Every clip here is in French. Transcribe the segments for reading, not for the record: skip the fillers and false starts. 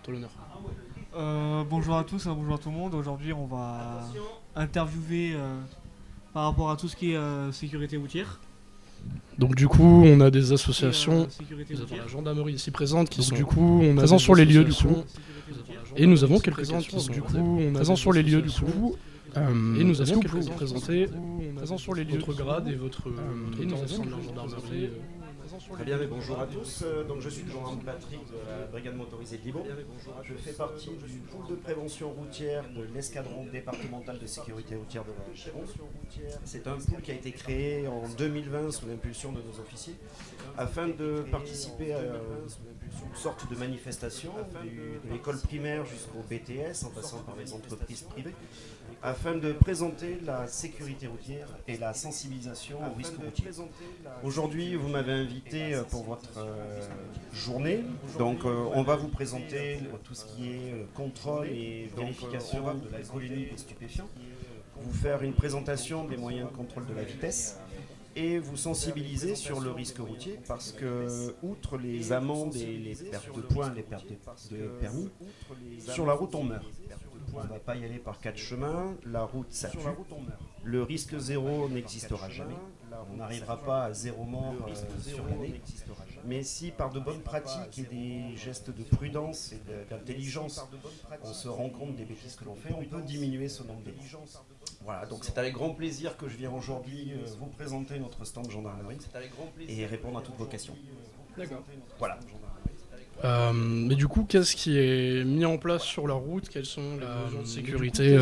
Toi l'honneur. Bonjour à tous, bonjour à tout le monde. Aujourd'hui, on va interviewer par rapport à tout ce qui est sécurité routière. Donc du coup, on a des associations, Sécurité nous avons routière. la gendarmerie ici présente qui Donc, sont du coup, on a présents des sur les lieux du coup. associations, Et nous avons quelques présentes questions qui sont du du coup coup, on a présents des sur les lieux du associations. coup. Et nous Est-ce avons que vous quelques pouvez vous questions présenter présents sur les lieux votre grade et votre et nous temps au avons sein de la quelques gendarmerie questions. Très bien, mais bonjour à tous. Donc je suis le gendarme Patrick de la brigade motorisée de Liban. Je fais partie du pôle de prévention routière de l'escadron départemental de sécurité routière de la Gironde. C'est un pôle qui a été créé en 2020 sous l'impulsion de nos officiers afin de participer à une sorte de manifestation de l'école primaire jusqu'au BTS en passant par les entreprises privées afin de présenter la sécurité routière et la sensibilisation au risque routier. Aujourd'hui, vous m'avez invité pour votre journée. Donc, on va vous présenter tout ce qui est contrôle et vérification de l'alcoolémie et des stupéfiants, vous faire une présentation des moyens de contrôle de la vitesse et vous sensibiliser sur le risque routier parce que, outre les amendes et les pertes de points, les pertes de permis, sur la route on meurt. On ne va pas y aller par quatre chemins, la route ça tue. Le risque zéro n'existera jamais. On n'arrivera pas à zéro mort sur l'année. Mais si par de bonnes pratiques et des gestes de prudence et d'intelligence, on se rend compte des bêtises que l'on fait, on peut diminuer ce nombre de morts. Voilà, donc c'est avec grand plaisir que je viens aujourd'hui vous présenter notre stand gendarmerie et répondre à toutes vos questions. D'accord. Voilà. Mais du coup, qu'est-ce qui est mis en place sur la route? Quelles sont les mesures de sécurité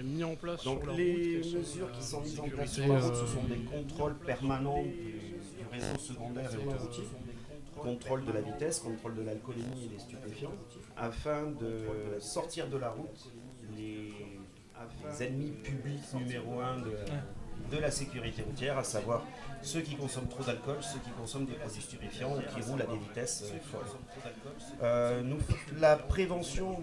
mis en place Donc sur la route? les mesures qui sont mises en place sur la route, ce sont des contrôles permanents du réseau secondaire et autoroutier, contrôle de la vitesse, contrôle de l'alcoolémie et des stupéfiants, afin de sortir de la route les ennemis publics numéro un de la sécurité routière, à savoir ceux qui consomment trop d'alcool, ceux qui consomment des produits stupéfiants ou qui roulent à des vitesses folles. La prévention,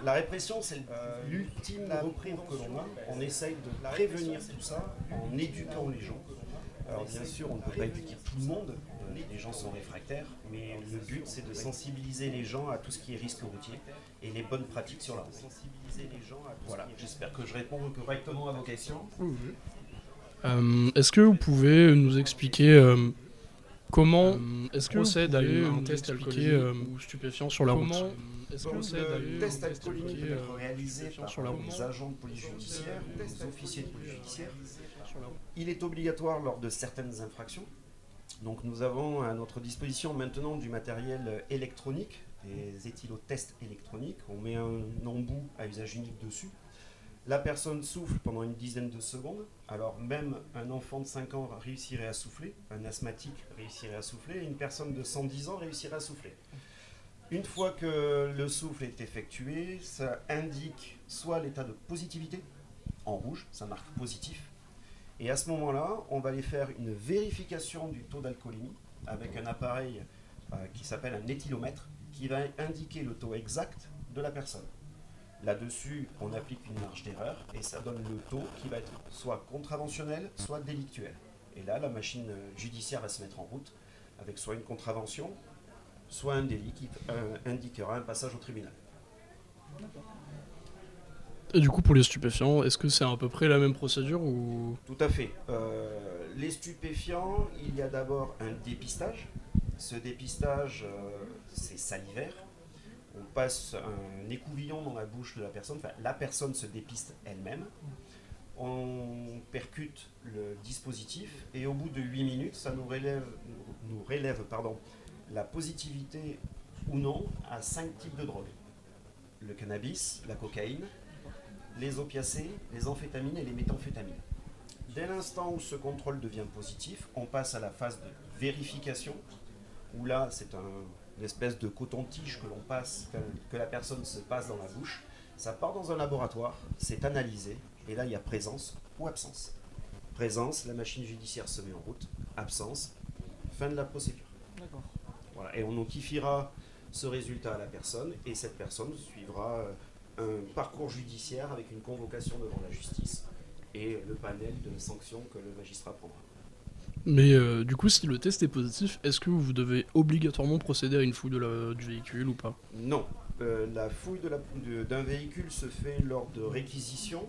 la répression, c'est l'ultime recours que l'on a. On essaye de prévenir tout ça en éduquant les gens. Alors bien sûr, on ne peut pas éduquer tout le monde, les gens sont réfractaires, mais le but c'est de sensibiliser les gens à tout ce qui est risque routier et les bonnes pratiques sur la route. Voilà, j'espère que je réponds correctement à vos questions. Est-ce que vous pouvez nous expliquer comment est-ce que procède à un test alcoolique ou stupéfiant sur la route? Le test alcoolique peut être réalisé par les agents de police judiciaire ou les officiers de police judiciaire. Il est obligatoire lors de certaines infractions. Donc nous avons à notre disposition maintenant du matériel électronique, des éthylotests électroniques. On met un embout à usage unique dessus. La personne souffle pendant une dizaine de secondes. Alors même un enfant de 5 ans réussirait à souffler, un asthmatique réussirait à souffler, et une personne de 110 ans réussirait à souffler. Une fois que le souffle est effectué, ça indique soit l'état de positivité, en rouge, ça marque positif. Et à ce moment-là, on va aller faire une vérification du taux d'alcoolémie avec un appareil qui s'appelle un éthylomètre qui va indiquer le taux exact de la personne. Là-dessus, on applique une marge d'erreur et ça donne le taux qui va être soit contraventionnel, soit délictuel. Et là, la machine judiciaire va se mettre en route avec soit une contravention, soit un délit qui indiquera un passage au tribunal. Et du coup, pour les stupéfiants, est-ce que c'est à peu près la même procédure ou... Tout à fait. Les stupéfiants, il y a d'abord un dépistage. Ce dépistage, c'est salivaire. On passe un écouvillon dans la bouche de la personne, enfin la personne se dépiste elle-même. On percute le dispositif et au bout de 8 minutes, ça nous relève la positivité ou non à 5 types de drogues. Le cannabis, la cocaïne, les opiacés, les amphétamines et les méthamphétamines. Dès l'instant où ce contrôle devient positif, on passe à la phase de vérification, où là c'est une espèce de coton-tige que l'on passe, que la personne se passe dans la bouche. Ça part dans un laboratoire, c'est analysé, et là il y a présence ou absence. Présence, la machine judiciaire se met en route. Absence, fin de la procédure. D'accord. Voilà, et on notifiera ce résultat à la personne, et cette personne suivra un parcours judiciaire avec une convocation devant la justice et le panel de sanctions que le magistrat prendra. Mais du coup, si le test est positif, est-ce que vous devez obligatoirement procéder à une fouille du véhicule ou pas? Non. La fouille d'un véhicule se fait lors de réquisition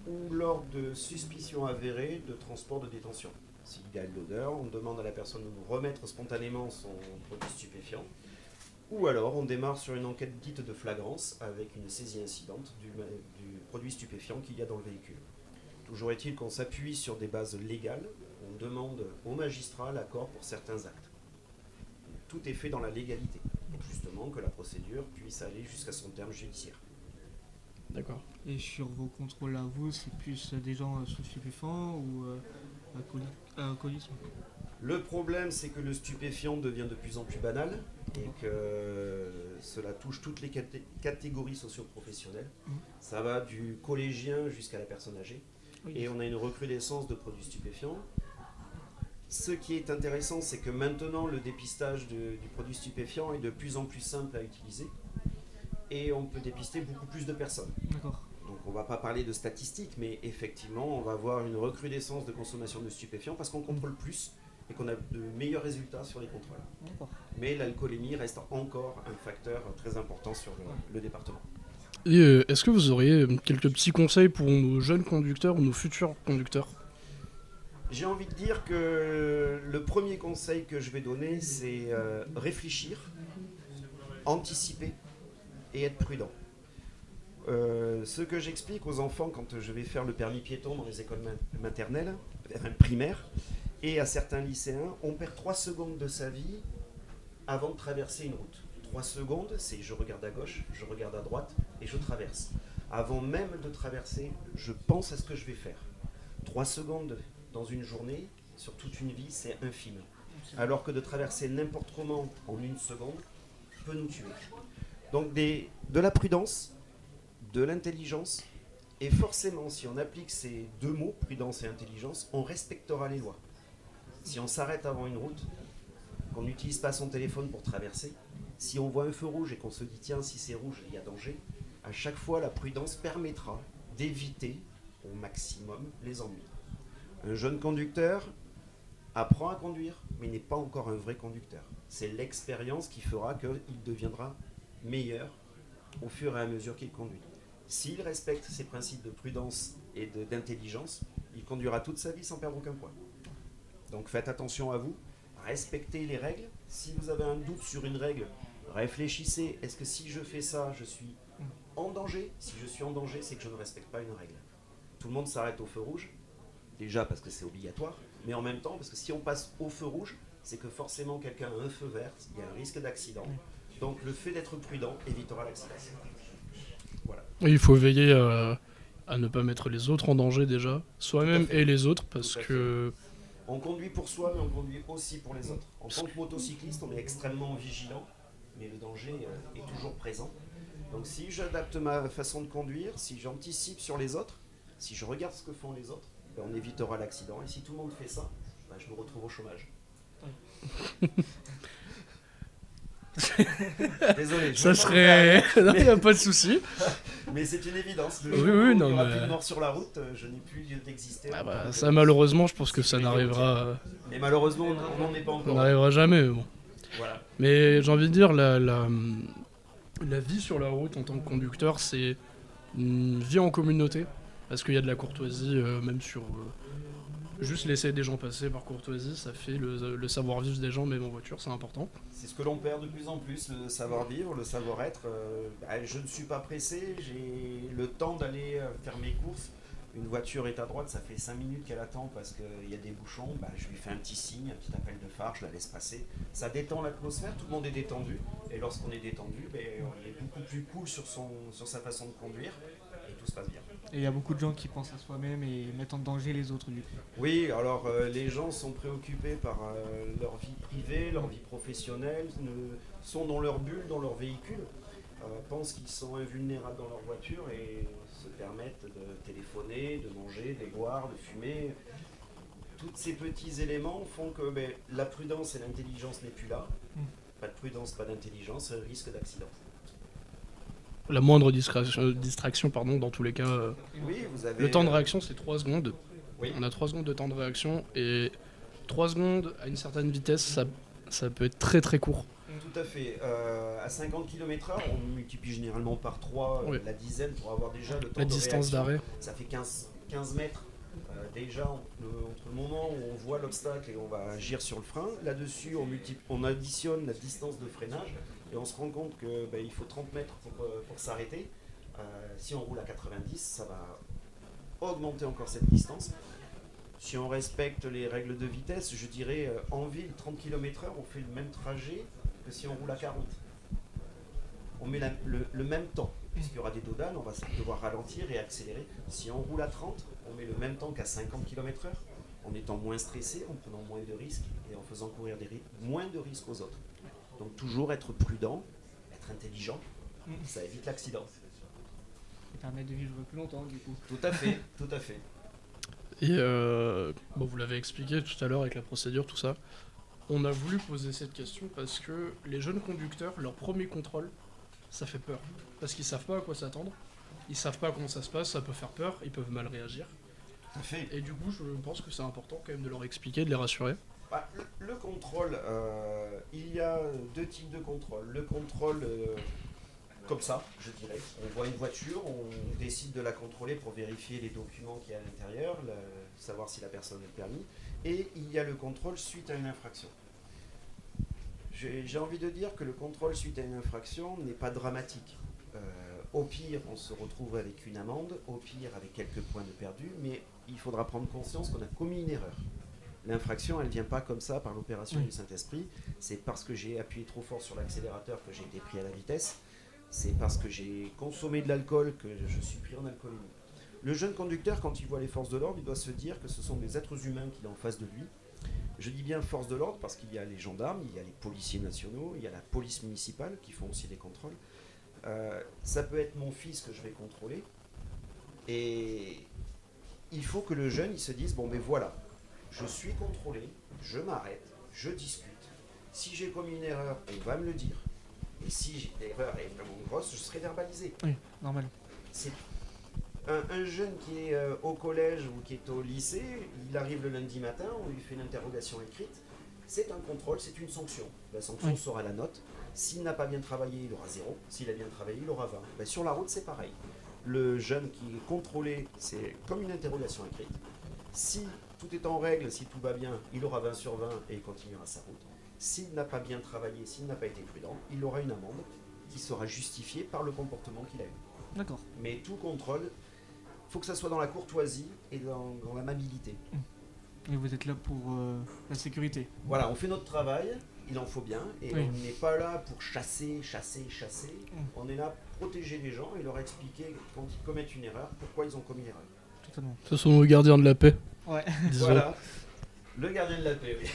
ou lors de suspicion avérée de transport de détention. S'il y a de l'odeur, on demande à la personne de nous remettre spontanément son produit stupéfiant. Ou alors on démarre sur une enquête dite de flagrance avec une saisie incidente du produit stupéfiant qu'il y a dans le véhicule. Toujours est-il qu'on s'appuie sur des bases légales, on demande au magistrat l'accord pour certains actes. Tout est fait dans la légalité, pour justement que la procédure puisse aller jusqu'à son terme judiciaire. D'accord. Et sur vos contrôles à vous, c'est plus des gens sous stupéfiants ou alcoolisme? Le problème, c'est que le stupéfiant devient de plus en plus banal et que cela touche toutes les catégories socio-professionnelles. Ça va du collégien jusqu'à la personne âgée. Oui. Et on a une recrudescence de produits stupéfiants. Ce qui est intéressant, c'est que maintenant, le dépistage du produit stupéfiant est de plus en plus simple à utiliser. Et on peut dépister beaucoup plus de personnes. D'accord. Donc on ne va pas parler de statistiques, mais effectivement, on va avoir une recrudescence de consommation de stupéfiants parce qu'on contrôle plus et qu'on a de meilleurs résultats sur les contrôles. D'accord. Mais l'alcoolémie reste encore un facteur très important sur le département. Et est-ce que vous auriez quelques petits conseils pour nos jeunes conducteurs ou nos futurs conducteurs? J'ai envie de dire que le premier conseil que je vais donner, c'est réfléchir, anticiper et être prudent. Ce que j'explique aux enfants quand je vais faire le permis piéton dans les écoles maternelles, primaires, et à certains lycéens, on perd 3 secondes de sa vie avant de traverser une route. 3 secondes, c'est je regarde à gauche, je regarde à droite et je traverse. Avant même de traverser, je pense à ce que je vais faire. 3 secondes dans une journée, sur toute une vie, c'est infime. Alors que de traverser n'importe comment en 1 seconde peut nous tuer. Donc de la prudence, de l'intelligence, et forcément, si on applique ces deux mots, prudence et intelligence, on respectera les lois. Si on s'arrête avant une route, qu'on n'utilise pas son téléphone pour traverser, si on voit un feu rouge et qu'on se dit tiens, si c'est rouge, il y a danger, à chaque fois la prudence permettra d'éviter au maximum les ennuis. Un jeune conducteur apprend à conduire, mais n'est pas encore un vrai conducteur. C'est l'expérience qui fera qu'il deviendra meilleur au fur et à mesure qu'il conduit. S'il respecte ses principes de prudence et d'intelligence, il conduira toute sa vie sans perdre aucun point. Donc faites attention à vous, respectez les règles. Si vous avez un doute sur une règle, réfléchissez, est-ce que si je fais ça, je suis en danger? Si je suis en danger, c'est que je ne respecte pas une règle. Tout le monde s'arrête au feu rouge, déjà parce que c'est obligatoire, mais en même temps parce que si on passe au feu rouge, c'est que forcément quelqu'un a un feu vert, il y a un risque d'accident. Donc le fait d'être prudent évitera l'accident. Voilà. Il faut veiller à ne pas mettre les autres en danger déjà, soi-même et les autres, parce que... On conduit pour soi, mais on conduit aussi pour les autres. En tant que motocycliste, on est extrêmement vigilant, mais le danger est toujours présent. Donc si j'adapte ma façon de conduire, si j'anticipe sur les autres, si je regarde ce que font les autres, ben on évitera l'accident. Et si tout le monde fait ça, ben je me retrouve au chômage. Désolé, ça serait... Non, il n'y a pas de souci. Mais c'est une évidence. Le Oui, jour oui, où il non, n'y aura mais... plus de mort sur la route, je n'ai plus lieu d'exister. Ah bah, ça, malheureusement, je pense que ça n'arrivera... Et malheureusement, on n'en est pas encore. On n'arrivera jamais, mais bon. Voilà. Mais j'ai envie de dire, la vie sur la route en tant que conducteur, c'est une vie en communauté. Parce qu'il y a de la courtoisie, même sur... juste laisser des gens passer par courtoisie, ça fait le savoir-vivre des gens, même en voiture, c'est important. C'est ce que l'on perd de plus en plus, le savoir-vivre, le savoir-être. Je ne suis pas pressé, j'ai le temps d'aller faire mes courses. Une voiture est à droite, ça fait 5 minutes qu'elle attend parce qu'il y a des bouchons. Je lui fais un petit signe, un petit appel de phare, je la laisse passer. Ça détend l'atmosphère, tout le monde est détendu. Et lorsqu'on est détendu, on est beaucoup plus cool sur sa façon de conduire et tout se passe bien. Et il y a beaucoup de gens qui pensent à soi-même et mettent en danger les autres du coup. Oui, alors les gens sont préoccupés par leur vie privée, leur vie professionnelle, sont dans leur bulle, dans leur véhicule, pensent qu'ils sont invulnérables dans leur voiture et se permettent de téléphoner, de manger, de boire, de fumer. Tous ces petits éléments font que la prudence et l'intelligence n'est plus là. Pas de prudence, pas d'intelligence, risque d'accident. La moindre distraction, dans tous les cas. Oui, vous avez... Le temps de réaction, c'est 3 secondes. Oui. On a 3 secondes de temps de réaction et 3 secondes à une certaine vitesse, ça peut être très très court. Tout à fait. À 50 km/h, on multiplie généralement par 3 Oui. la dizaine pour avoir déjà le temps La de distance réaction. d'arrêt. Ça fait 15 mètres déjà entre le moment où on voit l'obstacle et on va agir sur le frein. Là-dessus, on additionne la distance de freinage et on se rend compte qu'il faut 30 mètres pour s'arrêter. Si on roule à 90, ça va augmenter encore cette distance. Si on respecte les règles de vitesse, je dirais en ville, 30 km/h, on fait le même trajet que si on roule à 40. On met le même temps, puisqu'il y aura des dodanes, on va devoir ralentir et accélérer. Si on roule à 30, on met le même temps qu'à 50 km/h, en étant moins stressé, en prenant moins de risques et en faisant courir moins de risques aux autres. Donc toujours être prudent, être intelligent, ça évite l'accident. Ça permet de vivre plus longtemps du coup. Tout à fait, tout à fait. Et vous l'avez expliqué tout à l'heure avec la procédure, tout ça. On a voulu poser cette question parce que les jeunes conducteurs, leur premier contrôle, ça fait peur. Parce qu'ils savent pas à quoi s'attendre, ils savent pas comment ça se passe, ça peut faire peur, ils peuvent mal réagir. Tout à fait. Et du coup, je pense que c'est important quand même de leur expliquer, de les rassurer. Le contrôle, il y a 2 types de contrôle. Le contrôle comme ça, je dirais. On voit une voiture, on décide de la contrôler pour vérifier les documents qu'il y a à l'intérieur, savoir si la personne a le permis. Et il y a le contrôle suite à une infraction. J'ai envie de dire que le contrôle suite à une infraction n'est pas dramatique. Au pire, on se retrouve avec une amende, au pire avec quelques points de perdu, mais il faudra prendre conscience qu'on a commis une erreur. L'infraction, elle ne vient pas comme ça par l'opération du Saint-Esprit. C'est parce que j'ai appuyé trop fort sur l'accélérateur que j'ai été pris à la vitesse. C'est parce que j'ai consommé de l'alcool que je suis pris en alcoolémie. Le jeune conducteur, quand il voit les forces de l'ordre, il doit se dire que ce sont des êtres humains qu'il a en face de lui. Je dis bien forces de l'ordre parce qu'il y a les gendarmes, il y a les policiers nationaux, il y a la police municipale qui font aussi des contrôles. Ça peut être mon fils que je vais contrôler. Et il faut que le jeune il se dise, bon mais voilà, je suis contrôlé, je m'arrête, je discute. Si j'ai commis une erreur, on va me le dire. Et si l'erreur est vraiment grosse, je serai verbalisé. Oui, normal. C'est un jeune qui est au collège ou qui est au lycée, il arrive le lundi matin, on lui fait une interrogation écrite. C'est un contrôle, c'est une sanction. La sanction sera la note. S'il n'a pas bien travaillé, il aura 0. S'il a bien travaillé, il aura 20. Ben, sur la route, c'est pareil. Le jeune qui est contrôlé, c'est comme une interrogation écrite. Si tout est en règle, si tout va bien, il aura 20 sur 20 et il continuera sa route. S'il n'a pas bien travaillé, s'il n'a pas été prudent, il aura une amende qui sera justifiée par le comportement qu'il a eu. D'accord. Mais tout contrôle, il faut que ça soit dans la courtoisie et dans l'amabilité. Et vous êtes là pour la sécurité. Voilà, on fait notre travail, il en faut bien, et Oui. on n'est pas là pour chasser. On est là pour protéger les gens et leur expliquer quand ils commettent une erreur, pourquoi ils ont commis l'erreur. Totalement. Ce sont nos gardiens de la paix, Ouais. disons. Voilà, le gardien de la paix, oui.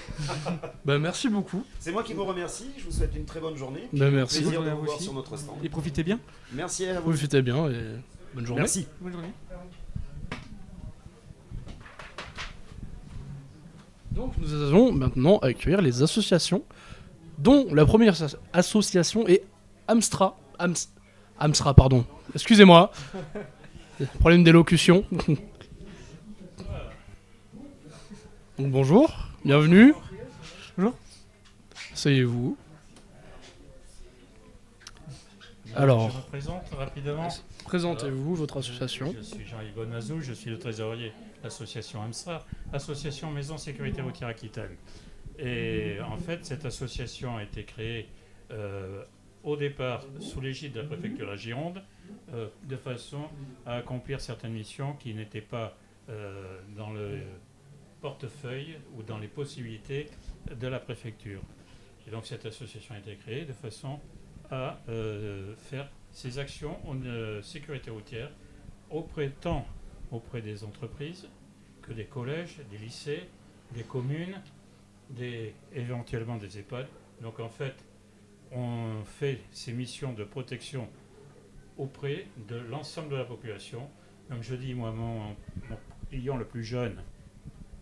Bah, merci beaucoup. C'est moi qui vous remercie, je vous souhaite une très bonne journée. Bah, merci. Plaisir Bonne de journée à vous vous voir aussi. sur notre stand. Et profitez bien. Merci à vous. Profitez bien et bonne journée. Merci. Bonne journée. Donc nous allons maintenant accueillir les associations, dont la première association est Amstra. Amstra, pardon. Excusez-moi. Problème d'élocution. Donc bonjour, bienvenue. Bonjour. Asseyez-vous. Alors, Je me présente rapidement. présentez-vous, votre association. Je suis Jean-Yves Bonazou, je suis le trésorier de l'association AMSRA, Association Maison Sécurité Routière Aquitaine. Et en fait, cette association a été créée au départ sous l'égide de la préfecture de la Gironde, de façon à accomplir certaines missions qui n'étaient pas dans le portefeuille ou dans les possibilités de la préfecture. Et donc cette association a été créée de façon à faire ces actions en sécurité routière tant auprès des entreprises que des collèges, des lycées, des communes, éventuellement des EHPAD. Donc en fait, on fait ces missions de protection auprès de l'ensemble de la population. Comme je dis, moi, mon client le plus jeune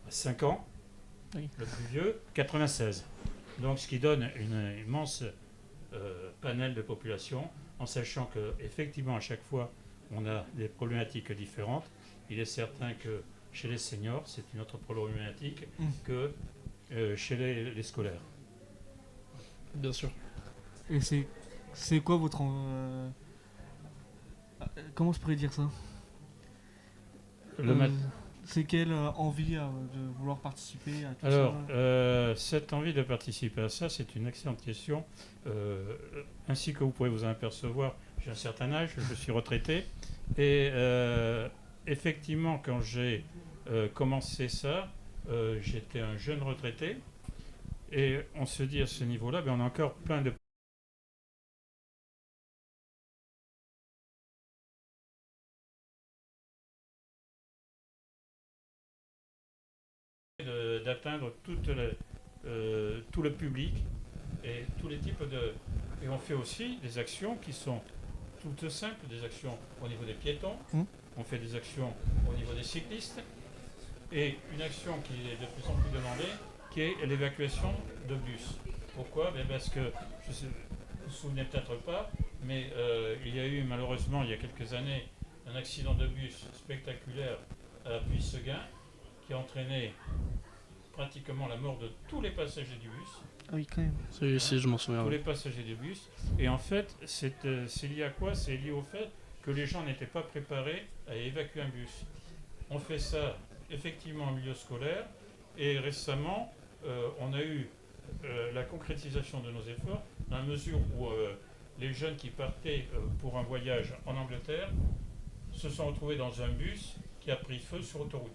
a 5 ans, Oui. le plus vieux 96. Donc ce qui donne une immense panel de population, en sachant qu'effectivement à chaque fois on a des problématiques différentes. Il est certain que chez les seniors, c'est une autre problématique que chez les scolaires. Bien sûr. Et c'est quoi votre... comment je pourrais dire ça? Le mat- C'est quelle envie de vouloir participer à tout Alors, ça? cette envie de participer à ça, c'est une excellente question. Ainsi que vous pouvez vous en apercevoir, j'ai un certain âge, je suis retraité. Et effectivement, quand j'ai commencé ça, j'étais un jeune retraité. Et on se dit à ce niveau-là, on a encore plein d'atteindre tout le public et tous les types de... Et on fait aussi des actions qui sont toutes simples, des actions au niveau des piétons, on fait des actions au niveau des cyclistes, et une action qui est de plus en plus demandée, qui est l'évacuation de bus. Pourquoi? Parce que, vous vous souvenez peut-être pas, mais il y a eu malheureusement il y a quelques années un accident de bus spectaculaire à Puy-Seguin qui a entraîné pratiquement la mort de tous les passagers du bus. Ah oui, quand même. Si, je m'en souviens. Tous les passagers du bus. Et en fait, c'est lié à quoi? C'est lié au fait que les gens n'étaient pas préparés à évacuer un bus. On fait ça effectivement en milieu scolaire. Et récemment, on a eu la concrétisation de nos efforts dans la mesure où les jeunes qui partaient pour un voyage en Angleterre se sont retrouvés dans un bus qui a pris feu sur autoroute.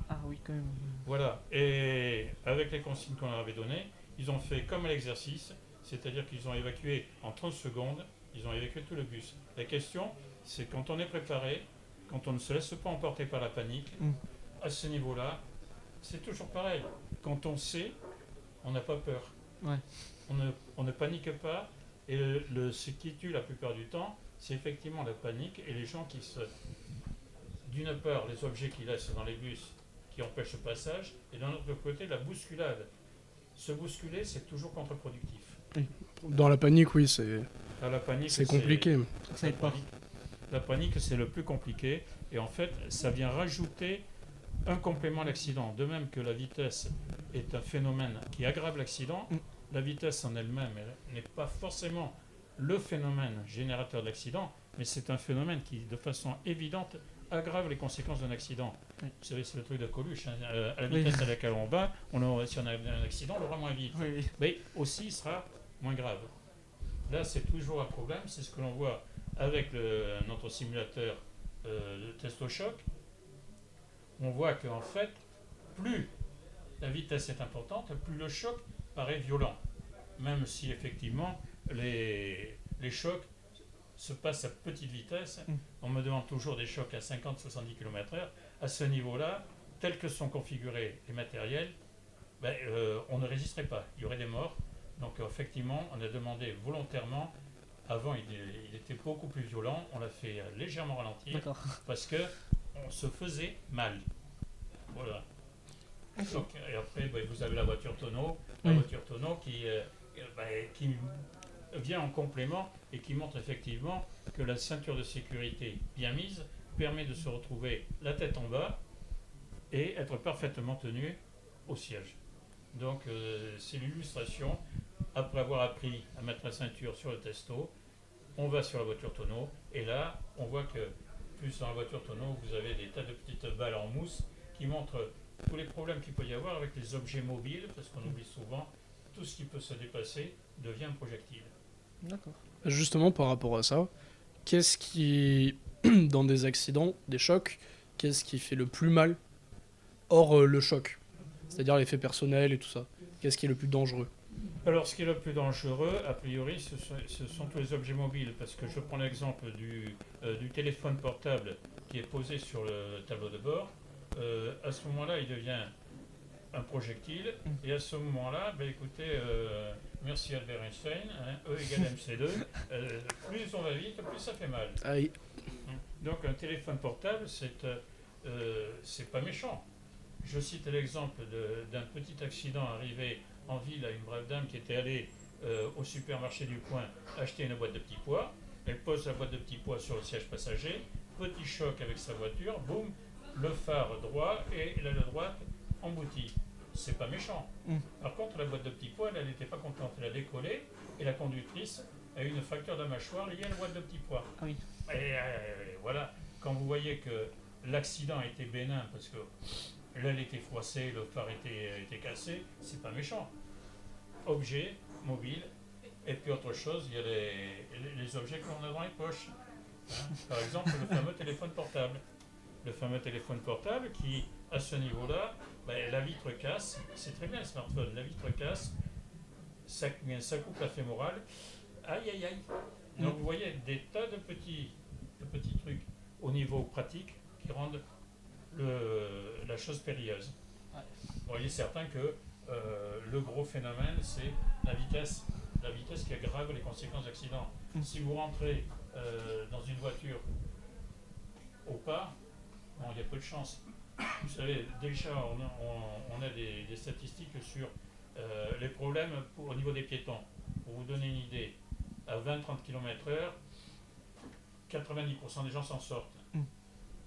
Ah oui, quand même. Voilà. Et avec les consignes qu'on leur avait données, ils ont fait comme à l'exercice, c'est-à-dire qu'ils ont évacué en 30 secondes, ils ont évacué tout le bus. La question, c'est quand on est préparé, quand on ne se laisse pas emporter par la panique, à ce niveau-là, c'est toujours pareil. Quand on sait, on n'a pas peur. Ouais. On ne panique pas. Et ce qui tue la plupart du temps, c'est effectivement la panique et les gens qui se... D'une part, les objets qu'ils laissent dans les bus qui empêchent le passage, et d'un autre côté, la bousculade. Se bousculer, c'est toujours contre-productif. Dans la panique, oui, c'est La panique, compliqué. Ça aide pas. La panique, c'est le plus compliqué. Et en fait, ça vient rajouter un complément à l'accident. De même que la vitesse est un phénomène qui aggrave l'accident, la vitesse en elle-même n'est pas forcément le phénomène générateur de l'accident, mais c'est un phénomène qui, de façon évidente, aggrave les conséquences d'un accident. Oui. Vous savez, c'est le truc de Coluche. À la vitesse à laquelle on va, si on a un accident, on l'aura moins vite. Oui. Mais aussi, il sera moins grave. Là, c'est toujours un problème. C'est ce que l'on voit avec notre simulateur de testochoc. On voit qu'en fait, plus la vitesse est importante, plus le choc paraît violent. Même si effectivement, les chocs se passent à petite vitesse. On me demande toujours des chocs à 50-70 km/h. À ce niveau-là, tels que sont configurés les matériels, on ne résisterait pas. Il y aurait des morts. Donc effectivement, on a demandé volontairement. Avant, il était beaucoup plus violent. On l'a fait légèrement ralentir. D'accord. Parce que on se faisait mal. Voilà. Donc, et après, vous avez la voiture tonneau. La voiture tonneau qui vient en complément et qui montre effectivement que la ceinture de sécurité bien mise permet de se retrouver la tête en bas et être parfaitement tenu au siège. Donc c'est l'illustration. Après avoir appris à mettre la ceinture sur le testo, on va sur la voiture tonneau et là on voit que plus dans la voiture tonneau vous avez des tas de petites balles en mousse qui montrent tous les problèmes qu'il peut y avoir avec les objets mobiles, parce qu'on oublie souvent, tout ce qui peut se déplacer devient un projectile. D'accord. Justement, par rapport à ça, qu'est-ce qui, dans des accidents, des chocs, qu'est-ce qui fait le plus mal hors le choc? C'est-à-dire l'effet personnel et tout ça. Qu'est-ce qui est le plus dangereux? Alors, ce qui est le plus dangereux, a priori, ce sont tous les objets mobiles, parce que je prends l'exemple du téléphone portable qui est posé sur le tableau de bord. À ce moment-là, il devient un projectile, et à ce moment-là, écoutez, merci Albert Einstein, E égale MC2, plus on va vite, plus ça fait mal. Aïe. Donc un téléphone portable, c'est pas méchant. Je cite l'exemple d'un petit accident arrivé en ville à une brave dame qui était allée au supermarché du coin acheter une boîte de petits pois. Elle pose la boîte de petits pois sur le siège passager, petit choc avec sa voiture, boum, le phare droit et l'aile droite emboutie. c'est pas méchant. Mm. Par contre, la boîte de petits pois, elle n'était pas contente. Elle a décollé et la conductrice a eu une fracture de mâchoire liée à la boîte de petits pois. Ah oui. Et voilà, quand vous voyez que l'accident a été bénin parce que l'aile était froissée, le phare était cassé, c'est pas méchant. Objet, mobile, et puis autre chose, il y a les objets qu'on a dans les poches. Hein. Par exemple, le fameux téléphone portable. Le fameux téléphone portable qui, à ce niveau-là, la vitre casse, c'est très bien le smartphone, la vitre casse, ça coupe la fémorale, aïe aïe aïe. Donc vous voyez des tas de petits trucs au niveau pratique qui rendent la chose périlleuse. Bon, il est certain que le gros phénomène, c'est la vitesse qui aggrave les conséquences d'accident. Si vous rentrez dans une voiture au pas, bon, il y a peu de chance. Vous savez, déjà, on a des statistiques sur les problèmes au niveau des piétons. Pour vous donner une idée, à 20-30 km/h, 90% des gens s'en sortent.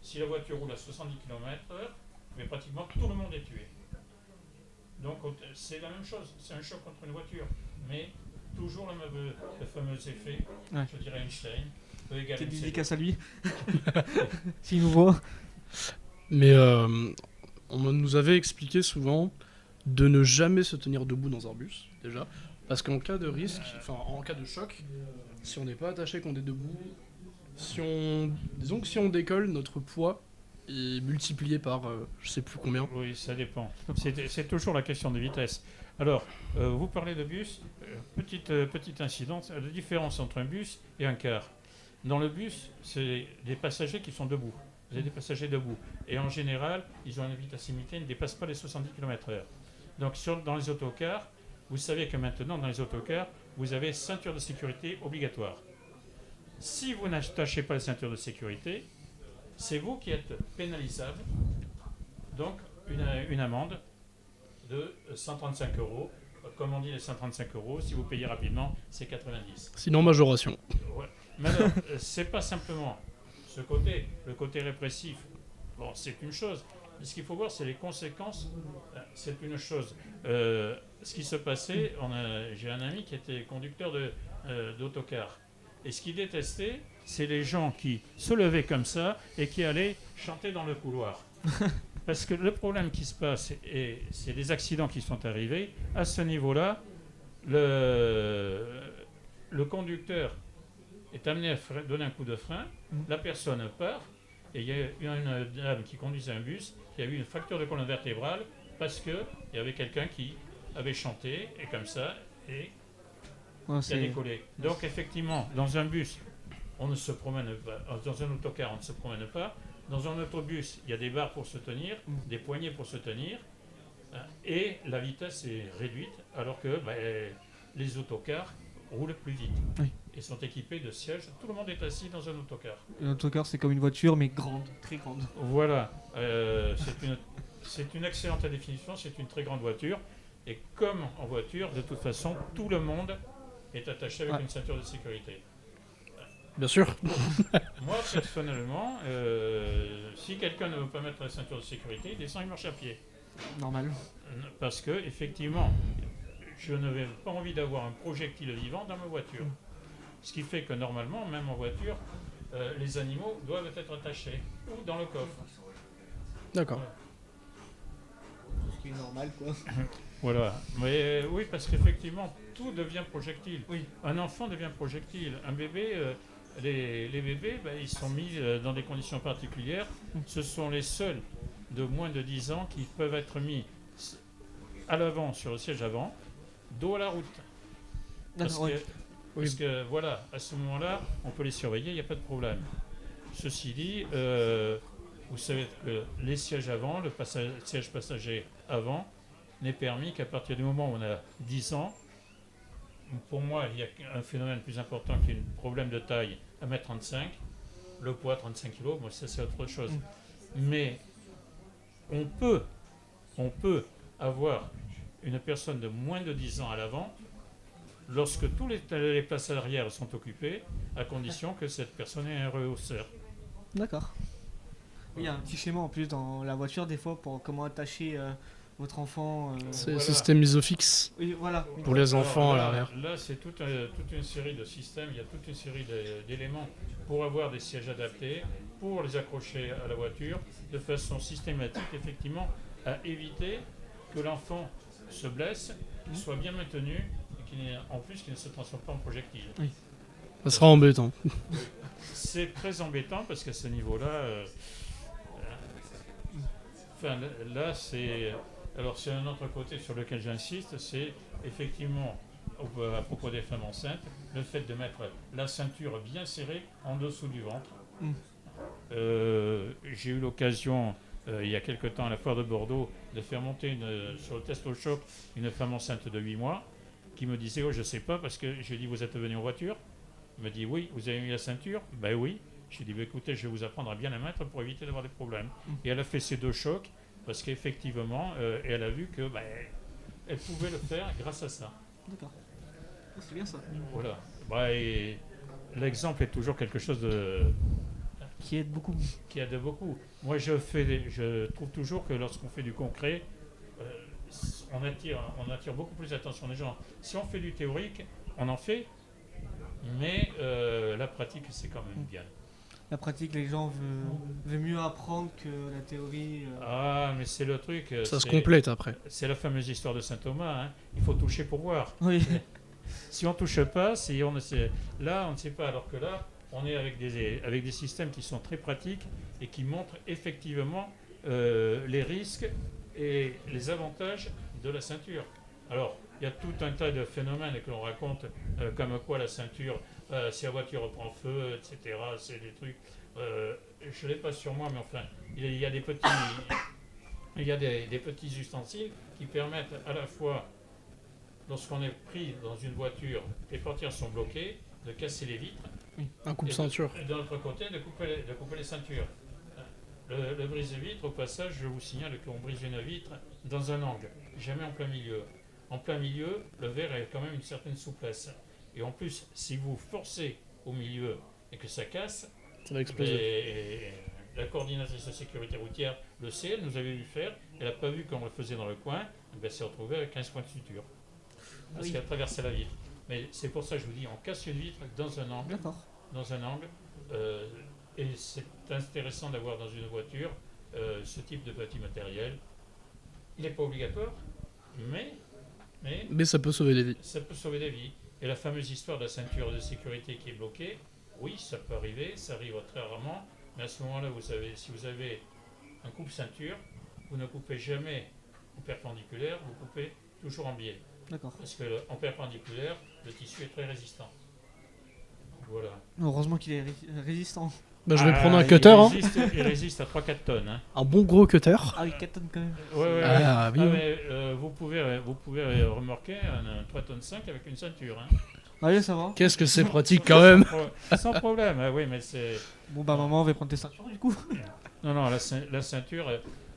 Si la voiture roule à 70 km/h, mais pratiquement tout le monde est tué. Donc c'est la même chose, c'est un choc contre une voiture, mais toujours le fameux effet, je dirais Einstein, peut égaler Petite une dédicace à lui. S'il nous voit. Mais on nous avait expliqué souvent de ne jamais se tenir debout dans un bus, déjà. Parce qu'en cas de risque, en cas de choc, si on n'est pas attaché, qu'on est debout, disons que si on décolle, notre poids est multiplié par je sais plus combien. Oui, ça dépend. C'est toujours la question de vitesse. Alors, vous parlez de bus, petit incident, la différence entre un bus et un car. Dans le bus, c'est des passagers qui sont debout. Vous avez des passagers debout. Et en général, ils ont une vitesse limitée, ils ne dépassent pas les 70 km/h. Donc dans les autocars, vous savez que maintenant, dans les autocars, vous avez ceinture de sécurité obligatoire. Si vous n'attachez pas la ceinture de sécurité, c'est vous qui êtes pénalisable. Donc, une amende de 135 €. Comme on dit, les 135 €, si vous payez rapidement, c'est 90. Sinon, majoration. Ouais. Mais alors, c'est pas simplement le côté répressif. Bon, c'est une chose. Mais ce qu'il faut voir, c'est les conséquences. C'est une chose. Ce qui se passait, j'ai un ami qui était conducteur d'autocar. Et ce qu'il détestait, c'est les gens qui se levaient comme ça et qui allaient chanter dans le couloir. Parce que le problème qui se passe, et c'est des accidents qui sont arrivés, à ce niveau-là, le conducteur est amené à donner un coup de frein, la personne part, et il y a une dame qui conduisait un bus qui a eu une fracture de colonne vertébrale parce qu'il y avait quelqu'un qui avait chanté, et comme ça, et qui a décollé. Donc effectivement, dans un bus, on ne se promène pas, dans un autocar, on ne se promène pas. Dans un autobus, il y a des barres pour se tenir, des poignées pour se tenir, et la vitesse est réduite, alors que les autocars roulent plus vite. Oui. Et sont équipés de sièges. Tout le monde est assis dans un autocar. Un autocar, c'est comme une voiture, mais grande, très grande. Voilà. C'est une excellente définition, c'est une très grande voiture. Et comme en voiture, de toute façon, tout le monde est attaché avec une ceinture de sécurité. Bien sûr. Moi, personnellement, si quelqu'un ne veut pas mettre la ceinture de sécurité, il descend, il marche à pied. Normal. Parce que, effectivement, je n'avais pas envie d'avoir un projectile vivant dans ma voiture. Ce qui fait que, normalement, même en voiture, les animaux doivent être attachés ou dans le coffre. D'accord. Tout ce qui est normal, quoi. Voilà. Mais oui, parce qu'effectivement, tout devient projectile. Oui. Un enfant devient projectile. Un bébé, les bébés, ils sont mis dans des conditions particulières. Ce sont les seuls de moins de 10 ans qui peuvent être mis à l'avant, sur le siège avant, dos à la route. Parce que voilà, à ce moment-là, on peut les surveiller, il n'y a pas de problème. Ceci dit, vous savez que les sièges avant, le siège passager avant, n'est permis qu'à partir du moment où on a 10 ans. Pour moi, il y a un phénomène plus important qui est un problème de taille, 1m35, le poids 35 kg, moi ça c'est autre chose. Mais on peut avoir une personne de moins de 10 ans à l'avant lorsque tous les places arrière sont occupées, à condition que cette personne ait un rehausseur. D'accord. Il y a un petit schéma en plus dans la voiture des fois pour comment attacher votre enfant. C'est Voilà. système isofix Oui, voilà. pour les enfants à là, l'arrière. là, c'est toute une série de systèmes, il y a toute une série d'éléments pour avoir des sièges adaptés, pour les accrocher à la voiture, de façon systématique, effectivement, à éviter que l'enfant se blesse, soit bien maintenu, et en plus qu'il ne se transforme pas en projectile. Ça sera embêtant. C'est très embêtant parce qu'à ce niveau-là, enfin, là, c'est. Alors, c'est un autre côté sur lequel j'insiste, c'est effectivement, à propos des femmes enceintes, le fait de mettre la ceinture bien serrée en dessous du ventre. Mm. J'ai eu l'occasion, il y a quelque temps, à la foire de Bordeaux, de faire monter sur le test au choc une femme enceinte de 8 mois qui me disait, oh, je sais pas, parce que j'ai dit, vous êtes venu en voiture? Elle me dit, oui, vous avez mis la ceinture? Ben oui. J'ai dit, bah, écoutez, je vais vous apprendre à bien la mettre pour éviter d'avoir des problèmes. Et elle a fait ces 2 chocs parce qu'effectivement, et elle a vu que elle pouvait le faire grâce à ça. D'accord. C'est bien ça. Voilà. Et l'exemple est toujours quelque chose Qui aide beaucoup. qui aide beaucoup. Moi, je trouve toujours que lorsqu'on fait du concret, on attire beaucoup plus l'attention des gens. Si on fait du théorique, on en fait, mais la pratique, c'est quand même bien. La pratique, les gens veulent mieux apprendre que la théorie. Ah, mais c'est le truc. Ça se complète après. C'est la fameuse histoire de saint Thomas. Hein. Il faut toucher pour voir. Oui. Si on touche pas, là, on ne sait pas. Alors que là, on est avec des systèmes qui sont très pratiques et qui montrent effectivement les risques et les avantages de la ceinture. Alors, il y a tout un tas de phénomènes que l'on raconte, comme quoi la ceinture, si la voiture reprend feu, etc., c'est des trucs. Je ne l'ai pas sur moi, mais enfin, il y a des petits, des petits ustensiles qui permettent à la fois, lorsqu'on est pris dans une voiture, les portières sont bloquées, de casser les vitres. Un coupe-ceinture. Et de l'autre côté, de couper les ceintures. Le brise-vitre, au passage, je vous signale qu'on brise une vitre dans un angle, jamais en plein milieu. En plein milieu, le verre a quand même une certaine souplesse. Et en plus, si vous forcez au milieu et que ça casse, Ça va exploser. et la coordinatrice de sécurité routière le sait, elle nous avait vu faire, elle n'a pas vu qu'on le faisait dans le coin, elle s'est retrouvée avec 15 points de suture. Parce Oui. qu'elle traversait la vitre. Mais c'est pour ça que je vous dis, on casse une vitre dans un angle, D'accord. et c'est intéressant d'avoir dans une voiture ce type de petit matériel. Il n'est pas obligatoire, mais Mais ça peut sauver des vies. ça peut sauver des vies. Et la fameuse histoire de la ceinture de sécurité qui est bloquée, oui, ça peut arriver, ça arrive très rarement, mais à ce moment-là, si vous avez un coupe-ceinture, vous ne coupez jamais en perpendiculaire, vous coupez toujours en biais. D'accord. Parce qu'en perpendiculaire, le tissu est très résistant. Donc, voilà. Heureusement qu'il est résistant. Bah, je vais Ah, prendre un cutter, hein. Il résiste à 3-4 tonnes. Hein. Un bon gros cutter. Ah oui, 4 tonnes quand même. Ouais. Ah, oui. Mais, vous pouvez remorquer un 3 tonnes 5 avec une ceinture. Hein. Allez, ça va. Qu'est-ce que c'est pratique quand même. Sans problème, ah oui, mais c'est... Bon bah maman, on va prendre tes ceintures du coup. Non, la ceinture,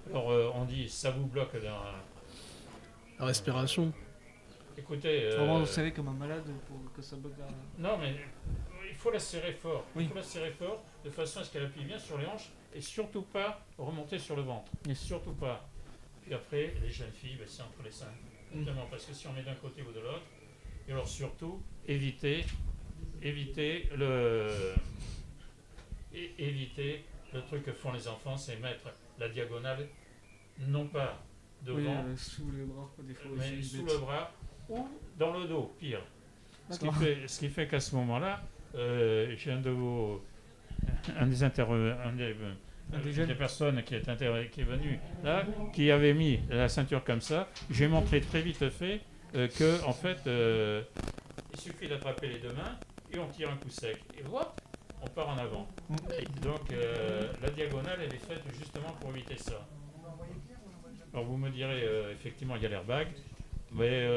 alors on dit ça vous bloque dans... La respiration. Écoutez... Vraiment, vous savez comme un malade pour que ça bloque la... Non, mais il faut la serrer fort. Oui. Il faut la serrer fort de façon à ce qu'elle appuie bien sur les hanches et surtout pas remonter sur le ventre. Yes. Surtout pas. Puis après, les jeunes filles, c'est entre les seins. Notamment parce que si on est d'un côté ou de l'autre, et alors surtout, éviter le truc que font les enfants, c'est mettre la diagonale, non pas Oui, devant, sous le bras, des fois mais aussi. sous le bras ou dans le dos, pire. D'accord. Ce qui fait qu'à ce moment-là, j'ai des personnes qui est venu là, qui avait mis la ceinture comme ça. J'ai montré très vite fait que en fait, il suffit d'attraper les deux mains et on tire un coup sec et hop, on part en avant. Et donc la diagonale, elle est faite justement pour éviter ça. Alors vous me direz, effectivement, il y a l'airbag, mais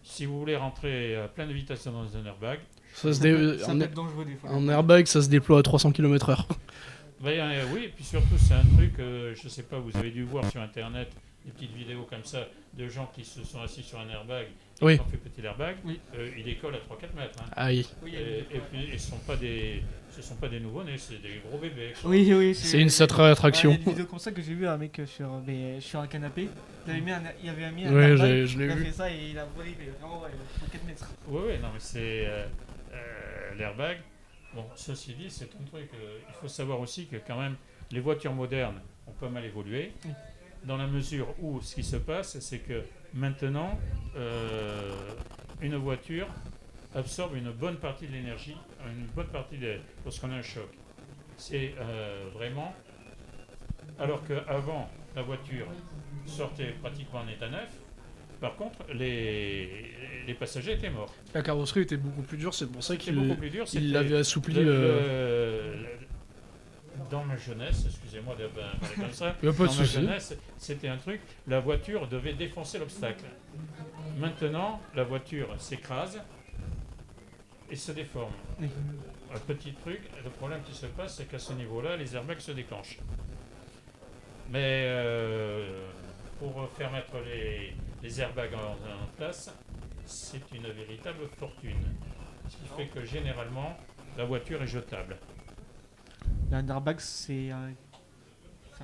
si vous voulez rentrer à pleine vitesse dans un airbag, Ça peut être dangereux des fois. Un airbag, ça se déploie à 300 km/h. oui, et puis surtout, c'est un truc, je ne sais pas, vous avez dû voir sur Internet des petites vidéos comme ça de gens qui se sont assis sur un airbag et Oui. qui ont fait petit l'airbag, Oui. ils décollent à 3-4 mètres. Hein. Aïe. Oui, Et puis, ce sont pas des nouveaux-nés, c'est des gros bébés. quoi. oui, C'est une sacrée Il y attraction. a une vidéo comme ça que j'ai vu un mec sur un canapé. Il avait mis un Ouais, airbag, je l'ai il a vu. fait ça et il a volé vraiment 4 mètres. Oui, non, mais c'est l'airbag. Bon, ceci dit, c'est un truc. Il faut savoir aussi que quand même, les voitures modernes ont pas mal évolué. Oui. Dans la mesure où ce qui se passe, c'est que maintenant, une voiture absorbe une bonne partie de l'énergie, une bonne partie lorsqu'on a un choc. C'est vraiment. Alors qu'avant, la voiture sortait pratiquement en état neuf. Par contre, les passagers étaient morts. La carrosserie était beaucoup plus dure, c'est pour ça C'est beaucoup qu'il plus dur. il l'avait assoupli. Dans ma jeunesse, excusez-moi de parler comme ça, Y a pas de dans ma souci. jeunesse, c'était un truc, la voiture devait défoncer l'obstacle. Maintenant, la voiture s'écrase et se déforme. Oui. Un petit truc, le problème qui se passe, c'est qu'à ce niveau-là, les airbags se déclenchent. Mais pour faire mettre les airbags en place, c'est une véritable fortune. Ce qui fait que généralement, la voiture est jetable. Un airbag, ça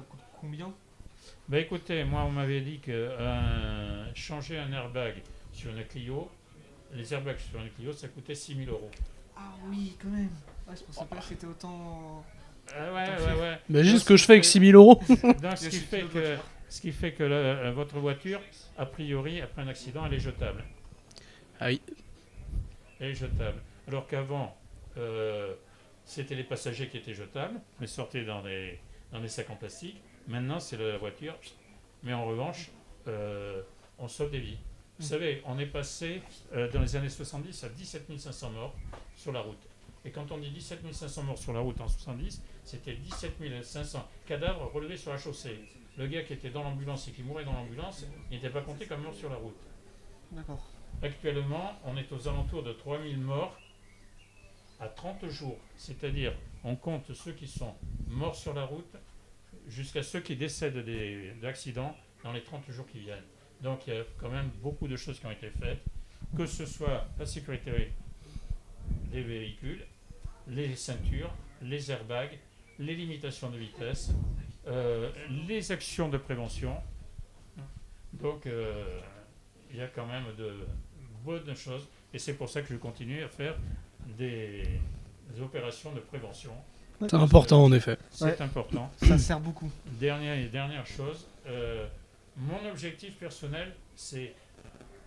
coûte combien? Bah écoutez, moi on m'avait dit que changer un airbag sur une Clio, les airbags sur une Clio, ça coûtait 6 000 euros. Ah oui, quand même. Ouais, je pensais pas que c'était autant. Ah ouais. Imagine ce que je fais avec 6000 euros. Donc, ce qui fait que votre voiture, a priori, après un accident, elle est jetable. Aïe. Elle est jetable. Alors qu'avant, c'était les passagers qui étaient jetables, mais sortaient dans des sacs en plastique. Maintenant, c'est la voiture. Mais en revanche, on sauve des vies. Vous savez, on est passé dans les années 70 à 17 500 morts sur la route. Et quand on dit 17 500 morts sur la route en 70, c'était 17 500 cadavres relevés sur la chaussée. Le gars qui était dans l'ambulance et qui mourait dans l'ambulance, il n'était pas compté comme mort sur la route. D'accord. Actuellement, on est aux alentours de 3000 morts à 30 jours. C'est-à-dire, on compte ceux qui sont morts sur la route jusqu'à ceux qui décèdent d'accidents dans les 30 jours qui viennent. Donc il y a quand même beaucoup de choses qui ont été faites, que ce soit la sécurité des véhicules, les ceintures, les airbags, les limitations de vitesse, les actions de prévention. Donc il y a quand même de bonnes choses et c'est pour ça que je continue à faire des opérations de prévention. C'est important en effet. C'est Ouais. important. Ça sert beaucoup. Dernière chose, mon objectif personnel, c'est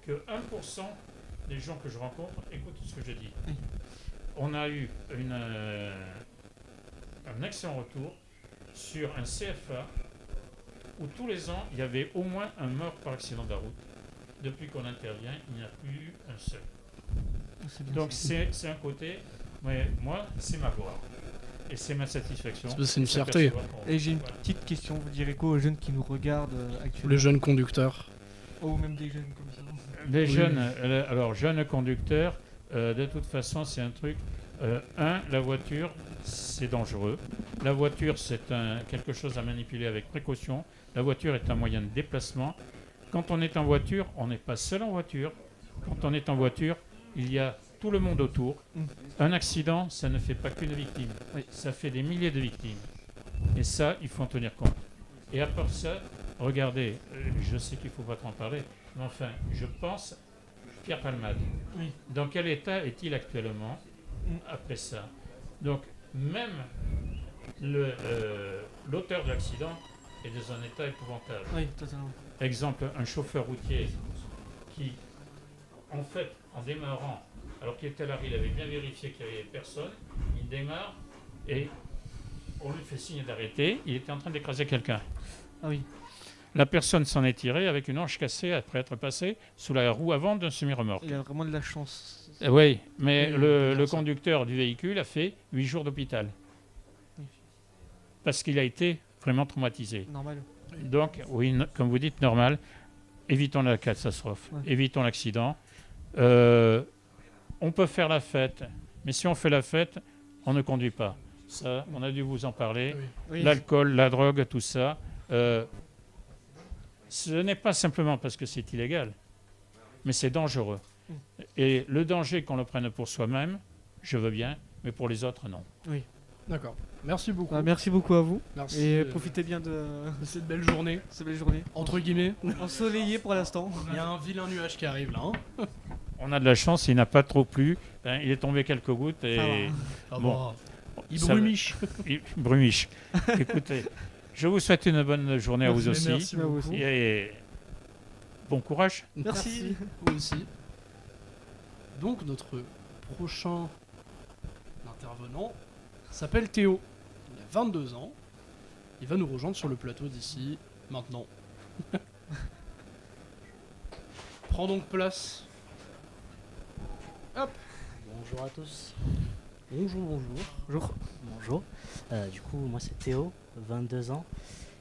que 1% des gens que je rencontre écoutent ce que je dis. Oui. On a eu un excellent retour sur un CFA où tous les ans, il y avait au moins un mort par accident de la route. Depuis qu'on intervient, il n'y a plus eu un seul. C'est bien Donc ça. c'est un côté, mais moi, c'est ma gloire. Et c'est ma satisfaction. C'est une de fierté. s'apercevoir qu'on- Et j'ai une voilà. petite question, vous direz quoi aux jeunes qui nous regardent Tous actuellement? les jeunes conducteurs. Ou même des jeunes comme ça. Les Oui. jeunes, alors jeunes conducteurs, de toute façon, c'est un truc. La voiture, c'est dangereux. La voiture, c'est quelque chose à manipuler avec précaution. La voiture est un moyen de déplacement. Quand on est en voiture, on n'est pas seul en voiture. Quand on est en voiture, il y a tout le monde autour. Mm. Un accident, ça ne fait pas qu'une victime. Oui. Ça fait des milliers de victimes. Et ça, il faut en tenir compte. Et à part ça, regardez, je sais qu'il ne faut pas trop en parler, mais enfin, je pense, Pierre Palmade. Oui. Dans quel état est-il actuellement après ça? Donc, même l'auteur de l'accident est dans un état épouvantable. Oui, totalement. Exemple, un chauffeur routier qui, en fait, en démarrant, alors qu'il était à l'arrêt, il avait bien vérifié qu'il n'y avait personne, il démarre et on lui fait signe d'arrêter, il était en train d'écraser quelqu'un. Ah oui. La personne s'en est tirée avec une hanche cassée après être passée sous la roue avant d'un semi-remorque. Il a vraiment de la chance. Oui, mais Oui, le bien ça. conducteur du véhicule a fait 8 jours d'hôpital. Oui. Parce qu'il a été vraiment traumatisé. Normal. Donc, oui, comme vous dites, normal. Évitons la catastrophe, Ouais. évitons l'accident. On peut faire la fête, mais si on fait la fête, on ne conduit pas. Ça, on a dû vous en parler. Oui. Oui. L'alcool, la drogue, tout ça. Ce n'est pas simplement parce que c'est illégal, mais c'est dangereux. Et le danger qu'on le prenne pour soi-même, je veux bien, mais pour les autres, non. D'accord. Merci beaucoup. Merci beaucoup à vous. Merci Et profitez bien de de cette belle journée, cette belle journée. entre guillemets. Ensoleillé pour l'instant. Il y a un vilain nuage qui arrive là. Hein. On a de la chance, il n'a pas trop plu. Ben, il est tombé quelques gouttes et Ça va. Ah Bon. bah, il Ça- brumiche. il brumiche. Écoutez, je vous souhaite une bonne journée à vous aussi. Merci À vous beaucoup. aussi. Et bon courage. Merci. Vous aussi. Donc notre prochain intervenant s'appelle Théo. Il a 22 ans. Il va nous rejoindre sur le plateau d'ici maintenant. Prends donc place. Bonjour à tous. Bonjour, bonjour. Bonjour. Bonjour. Du coup, moi c'est Théo, 22 ans,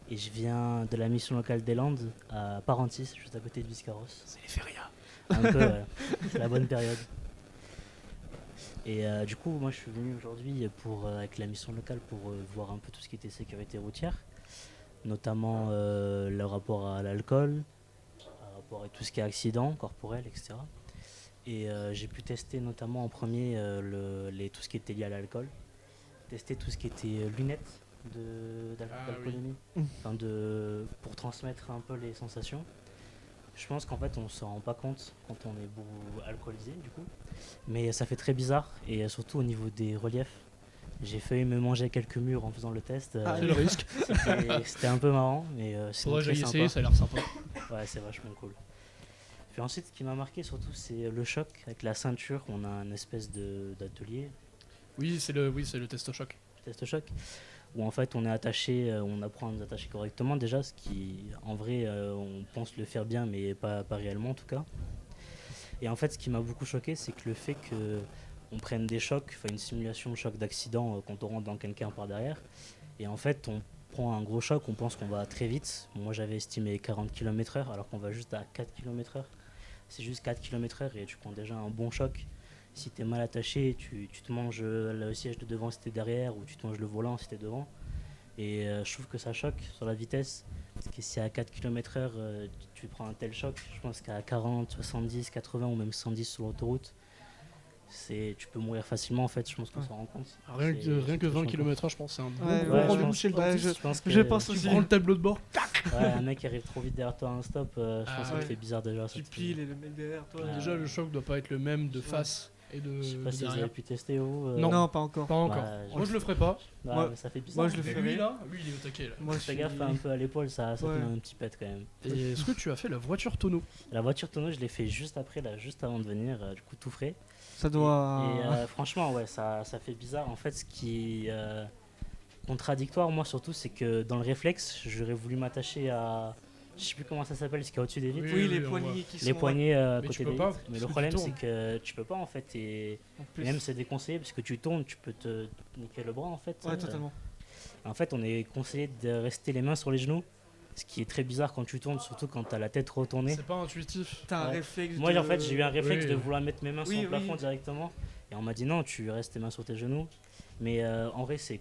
et je viens de la mission locale des Landes à Parentis, juste à côté de Biscarros. C'est les férias. Un peu, ouais. C'est la bonne période. Et du coup, moi je suis venu aujourd'hui avec la mission locale pour voir un peu tout ce qui était sécurité routière, notamment le rapport à l'alcool, le rapport à tout ce qui est accident corporel, etc. Et j'ai pu tester notamment en premier tout ce qui était lié à l'alcool, tester tout ce qui était lunettes d'alcoolémie, pour transmettre un peu les sensations. Je pense qu'en fait on ne s'en rend pas compte quand on est alcoolisé du coup, mais ça fait très bizarre et surtout au niveau des reliefs. J'ai failli me manger quelques murs en faisant le test. C'est le risque. C'était un peu marrant, mais c'est Faudrait que très j'aille sympa. essayer, ça a l'air sympa. Ouais, c'est vachement cool. Puis ensuite, ce qui m'a marqué surtout, c'est le choc avec la ceinture. On a un espèce d'atelier, Oui, c'est le test choc. test choc, où en fait on est attaché, on apprend à nous attacher correctement déjà, ce qui en vrai on pense le faire bien, mais pas réellement en tout cas. Et en fait, ce qui m'a beaucoup choqué, c'est que le fait que on prenne des chocs, enfin une simulation de choc d'accident quand on rentre dans quelqu'un par derrière, et en fait on prend un gros choc, on pense qu'on va très vite. Moi j'avais estimé 40 km/h alors qu'on va juste à 4 km/h. C'est juste 4 km/h et tu prends déjà un bon choc. Si tu es mal attaché, tu te manges le siège de devant si tu es derrière, ou tu te manges le volant si tu es devant. Et je trouve que ça choque sur la vitesse. Parce que si à 4 km/h tu prends un tel choc, je pense qu'à 40, 70, 80 ou même 110 sur l'autoroute, tu peux mourir facilement en fait, je pense qu'on s'en rend compte. Rien que C'est 20 très km/h, je pense, c'est un bon Ouais, gros ouais, je rendez-vous pense- chez le ouais, dentiste. Je pense Je pense Tu aussi. prends le tableau de bord. Ouais, un mec qui arrive trop vite derrière toi à un stop, je Ah pense que ouais. ça te fait bizarre déjà. Tu ça te- piles et le mec derrière toi. Ouais. Déjà, le choc doit pas être le même de face et de Je sais pas si vous derrière. avez pu tester vous. Non. Pas encore. Pas encore. Ouais, Moi, je le ferai pas. Ouais, Moi- mais ça fait bizarre. moi, je le Mais ferai. lui, là, lui, il est au taquet, là. Moi, je Fais suis... gaffe un peu à l'épaule, ça te Ouais. met un petit pet quand même. Et est-ce que tu as fait la voiture tonneau? La voiture tonneau, je l'ai fait juste après, là, juste avant de venir, du coup tout frais. Ça doit... Et franchement, ouais, ça fait bizarre. En fait, ce qui est contradictoire, moi surtout, c'est que dans le réflexe, j'aurais voulu m'attacher à. Je sais plus comment ça s'appelle, ce qui est au-dessus des vitres. Oui, les on poignées voit. qui sont... Les poignées à Mais côté tu peux des pas, vitres. Mais parce le que tu problème, c'est tournes. que tu peux pas en fait. Et En plus. même c'est déconseillé parce que tu tournes, tu peux te niquer le bras en fait. Ouais, totalement. En fait, on est conseillé de rester les mains sur les genoux. Ce qui est très bizarre quand tu tournes, surtout quand tu as la tête retournée. C'est pas intuitif. T'as un Ouais. réflexe Moi, de... en fait, j'ai eu un réflexe Oui. de vouloir mettre mes mains sur Oui, le plafond oui. directement. Et on m'a dit non, tu restes tes mains sur tes genoux. Mais en vrai, c'est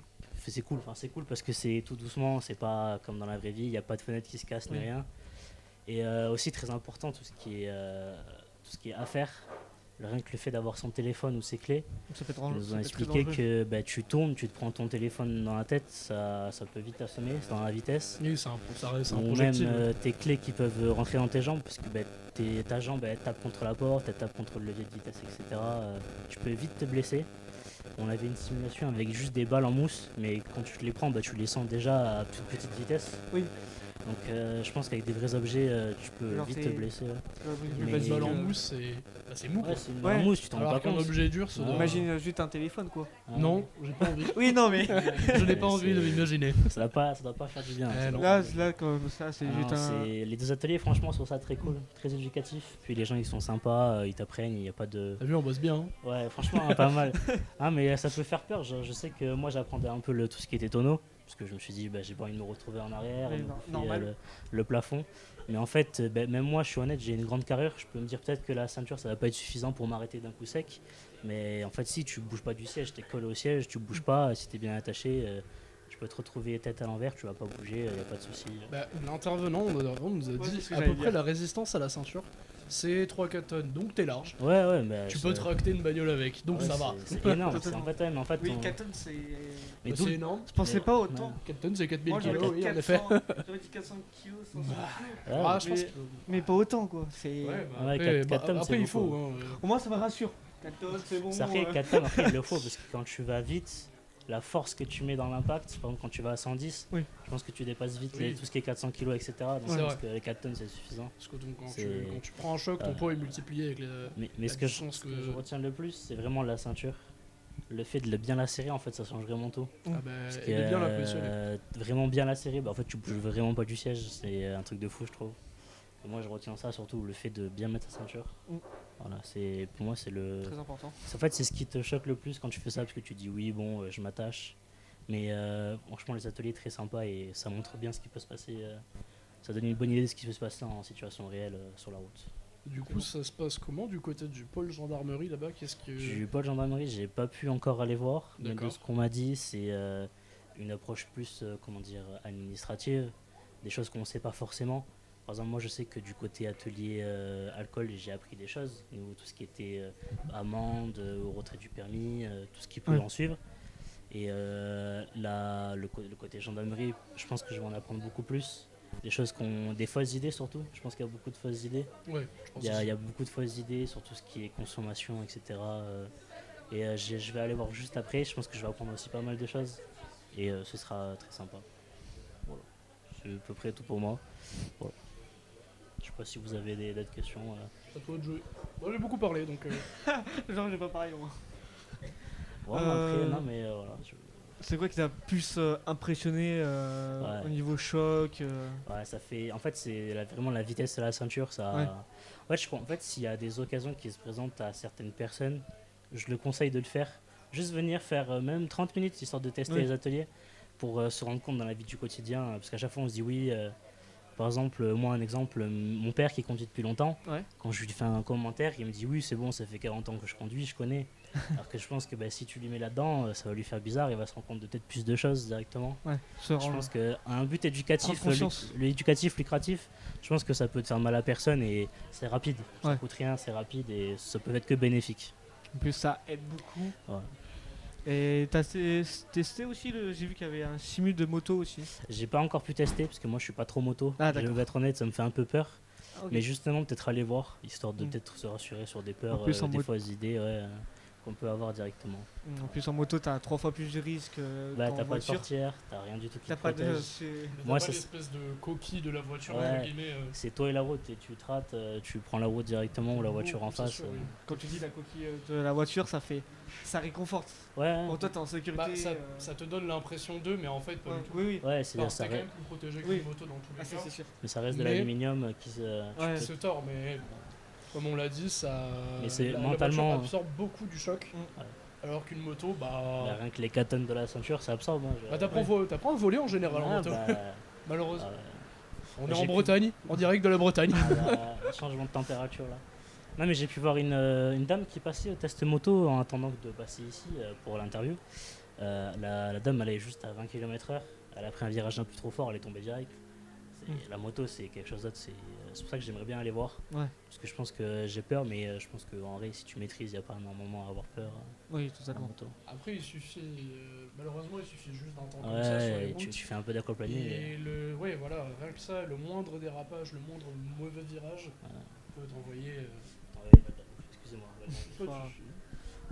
cool. Enfin, c'est cool parce que c'est tout doucement. C'est pas comme dans la vraie vie. Il n'y a pas de fenêtre qui se casse ni Oui. rien. Et aussi, très important, tout ce qui est affaires. Rien que le fait d'avoir son téléphone ou ses clés. Ça peut être Ils dangereux. nous ça ont peut être très expliqué dangereux. que tu tournes, tu te prends ton téléphone dans la tête. Ça peut vite assommer, c'est dans la vitesse. Oui, c'est un Ou même projectile. tes clés qui peuvent rentrer dans tes jambes parce que ta jambe elle tape contre la porte, elle tape contre le levier de vitesse, etc. Tu peux vite te blesser. On avait une simulation avec juste des balles en mousse, mais quand tu les prends, tu les sens déjà à toute petite vitesse. Oui. Donc je pense qu'avec des vrais objets, tu peux Genre vite t'es- te blesser. Ouais, Une mais- balle en mousse, c'est mou. Ouais, quoi. c'est une Ouais. en mousse, tu t'en rends Alors pas qu'un compte. objet dur, ça Ouais. doit- Imagine juste un téléphone, quoi. Ah, Non, j'ai pas envie. Oui, non, mais... Je n'ai pas Mais envie de c'est- m'imaginer. ça doit pas faire du bien. Eh ça non. doit Là, pas- là, comme ça, c'est Ah juste non, un... les deux ateliers, franchement, sont ça très cool, très éducatifs. Puis les gens, ils sont sympas, ils t'apprennent, il n'y a pas de. T'as vu, on bosse bien. Hein. Ouais, franchement, pas mal. Ah, mais ça peut faire peur. Je sais que moi, j'apprenais un peu tout ce qui était tonneau, parce que je me suis dit, j'ai pas envie de me retrouver en arrière, Oui, me non, bouffer, normal. le plafond. Mais en fait, même moi, je suis honnête, j'ai une grande carrure. Je peux me dire peut-être que la ceinture, ça va pas être suffisant pour m'arrêter d'un coup sec. Mais en fait, si tu bouges pas du siège, t'es collé au siège, tu bouges pas. Si t'es bien attaché, tu tu peux te retrouver tête à l'envers, tu vas pas bouger, y a pas de souci. Bah, l'intervenant avant nous a Ouais, dit c'est ce que à j'allais peu près dire. la résistance à la ceinture, c'est 3-4 tonnes, donc t'es large. Ouais, mais Tu peux tracter une bagnole avec, donc ouais, ça va. C'est énorme. Totalement. En fait, Oui, on- 4 tonnes, c'est. mais Bah, d'où- c'est énorme. Je pensais Mais- pas autant. ouais. 4 tonnes, c'est 4000 Moi, j'aurais kilos, dit oui, en effet. 400, j'aurais dit 400 kilos, 500 kilos. Ouais, Ah, je pense mais- que... Mais pas autant, quoi. C'est... Ouais, bah, Ouais, après, 4 tonnes, après, c'est il faut. beaucoup. Hein. Au moins, ça me rassure. 4 tonnes, c'est bon. Ça fait 4 tonnes, après il le faut, parce que quand tu vas vite, la force que tu mets dans l'impact, par exemple quand tu vas à 110, Oui. je pense que tu dépasses vite Oui. tout ce qui est 400 kg, etc. Donc C'est je pense vrai. que les 4 tonnes c'est suffisant. Parce que donc, quand C'est- tu prends un choc, ton poids est multiplié avec les... Mais La ce que distance ce que je retiens le plus, c'est vraiment la ceinture. Le fait de le bien la serrer, en fait, ça change vraiment tout. Ah bah, Parce elle est bien la position. vraiment bien la serrer, bah, en fait, tu bouges vraiment pas du siège. C'est un truc de fou, je trouve. Et moi, je retiens ça surtout, le fait de bien mettre sa ceinture. Mm. Voilà, pour moi, c'est le. Très important. En fait, c'est ce qui te choque le plus quand tu fais ça, parce que tu dis oui, bon, je m'attache. Mais franchement, les ateliers très sympas et ça montre bien ce qui peut se passer. Ça donne une bonne idée de ce qui peut se passer en situation réelle sur la route. Du coup, ça se passe comment du côté du pôle gendarmerie là-bas? Qu'est-ce que... Du pôle gendarmerie, j'ai pas pu encore aller voir. Mais de D'accord. ce qu'on m'a dit, c'est une approche plus, comment dire, administrative, des choses qu'on ne sait pas forcément. Par exemple, moi, je sais que du côté atelier alcool, j'ai appris des choses, tout ce qui était amende, retrait du permis, tout ce qui peut Ouais. en suivre. Et le côté gendarmerie, je pense que je vais en apprendre beaucoup plus. Des fausses idées surtout. Je pense qu'il y a beaucoup de fausses idées. Ouais, je pense Il y aussi. a beaucoup de fausses idées sur tout ce qui est consommation, etc. Je vais aller voir juste après. Je pense que je vais apprendre aussi pas mal de choses. Et ce sera très sympa. Voilà. C'est à peu près tout pour moi. Voilà. Je sais pas si vous avez d'autres questions. À toi de jouer. Moi, j'ai beaucoup parlé, donc... Genre, j'ai pas pareil, moi. Ouais, après, non, mais voilà. C'est quoi qui t'a plus impressionné Ouais. au niveau choc Ouais, ça fait. En fait, c'est vraiment la vitesse de la ceinture. Ça. Ouais. En fait, s'il y a des occasions qui se présentent à certaines personnes, je le conseille de le faire. Juste venir faire même 30 minutes histoire de tester Oui. les ateliers pour se rendre compte dans la vie du quotidien. Parce qu'à chaque fois, on se dit oui. Par exemple, moi, un exemple, mon père qui conduit depuis longtemps, Ouais. quand je lui fais un commentaire, il me dit oui, c'est bon, ça fait 40 ans que je conduis, je connais. Alors que je pense que si tu lui mets là-dedans, ça va lui faire bizarre, il va se rendre compte de peut-être plus de choses directement. Ouais, Je pense qu'un but éducatif, Prendre conscience. l'éducatif lucratif, je pense que ça peut te faire mal à personne et c'est rapide. Ça Ouais. coûte rien, c'est rapide et ça peut être que bénéfique. En plus, ça aide beaucoup. Ouais. Et t'as testé aussi, j'ai vu qu'il y avait un simu de moto aussi. J'ai pas encore pu tester parce que moi je suis pas trop moto. Ah, Je d'accord. vais être honnête, ça me fait un peu peur. Ok. Mais justement, peut-être aller voir, histoire de Mm. peut-être se rassurer sur des peurs, En plus, en des mode- fausses idées qu'on peut avoir directement. En plus, en moto, t'as 3 fois plus de risques Bah, qu'en t'as pas de voiture. portière, t'as rien du tout qui T'as te pas de. protège. Mais Moi, t'as pas c'est- l'espèce de coquille de la voiture, Ouais. entre guillemets. C'est toi et la route, et tu te rates, tu prends la route directement ou la voiture en c'est face. sûr, oui. Quand tu dis la coquille de la voiture, ça réconforte. Ouais, Pour toi, t'es en sécurité. Bah, ça te donne l'impression d'eux, mais en fait, pas ouais, du tout. oui, oui. ouais, c'est Alors, ça, t'es quand même plus protégé Oui. qu'une moto dans tous les Ah, ça, cas. c'est sûr. mais ça reste de Mais- l'aluminium qui se. Ouais. C'est tort, mais comme on l'a dit, Mais c'est la mentalement- voiture absorbe beaucoup du choc, Mm. alors qu'une moto, Bah, rien que les 4 tonnes de la ceinture, ça absorbe. Hein, bah, t'apprends à voler en général en Ah, moto, bah, malheureusement. On est j'ai en pu- Bretagne, en direct de la Bretagne. changement de température là. Non mais j'ai pu voir une dame qui passait au test moto en attendant de passer ici pour l'interview. La dame elle est juste à 20 km/h, elle a pris un virage un peu trop fort, elle est tombée direct. La moto c'est quelque chose d'autre, c'est pour ça que j'aimerais bien aller voir. Ouais. Parce que je pense que j'ai peur, mais je pense qu'en vrai si tu maîtrises, il n'y a pas normalement à avoir peur Oui, en totalement. moto. Après, il suffit, malheureusement, il suffit juste d'un temps comme ça sur les Ouais, routes. tu fais un peu d'aquaplaning. Et ouais, voilà, rien que ça, le moindre dérapage, le moindre mauvais virage peut t'envoyer. Excusez-moi. Toi,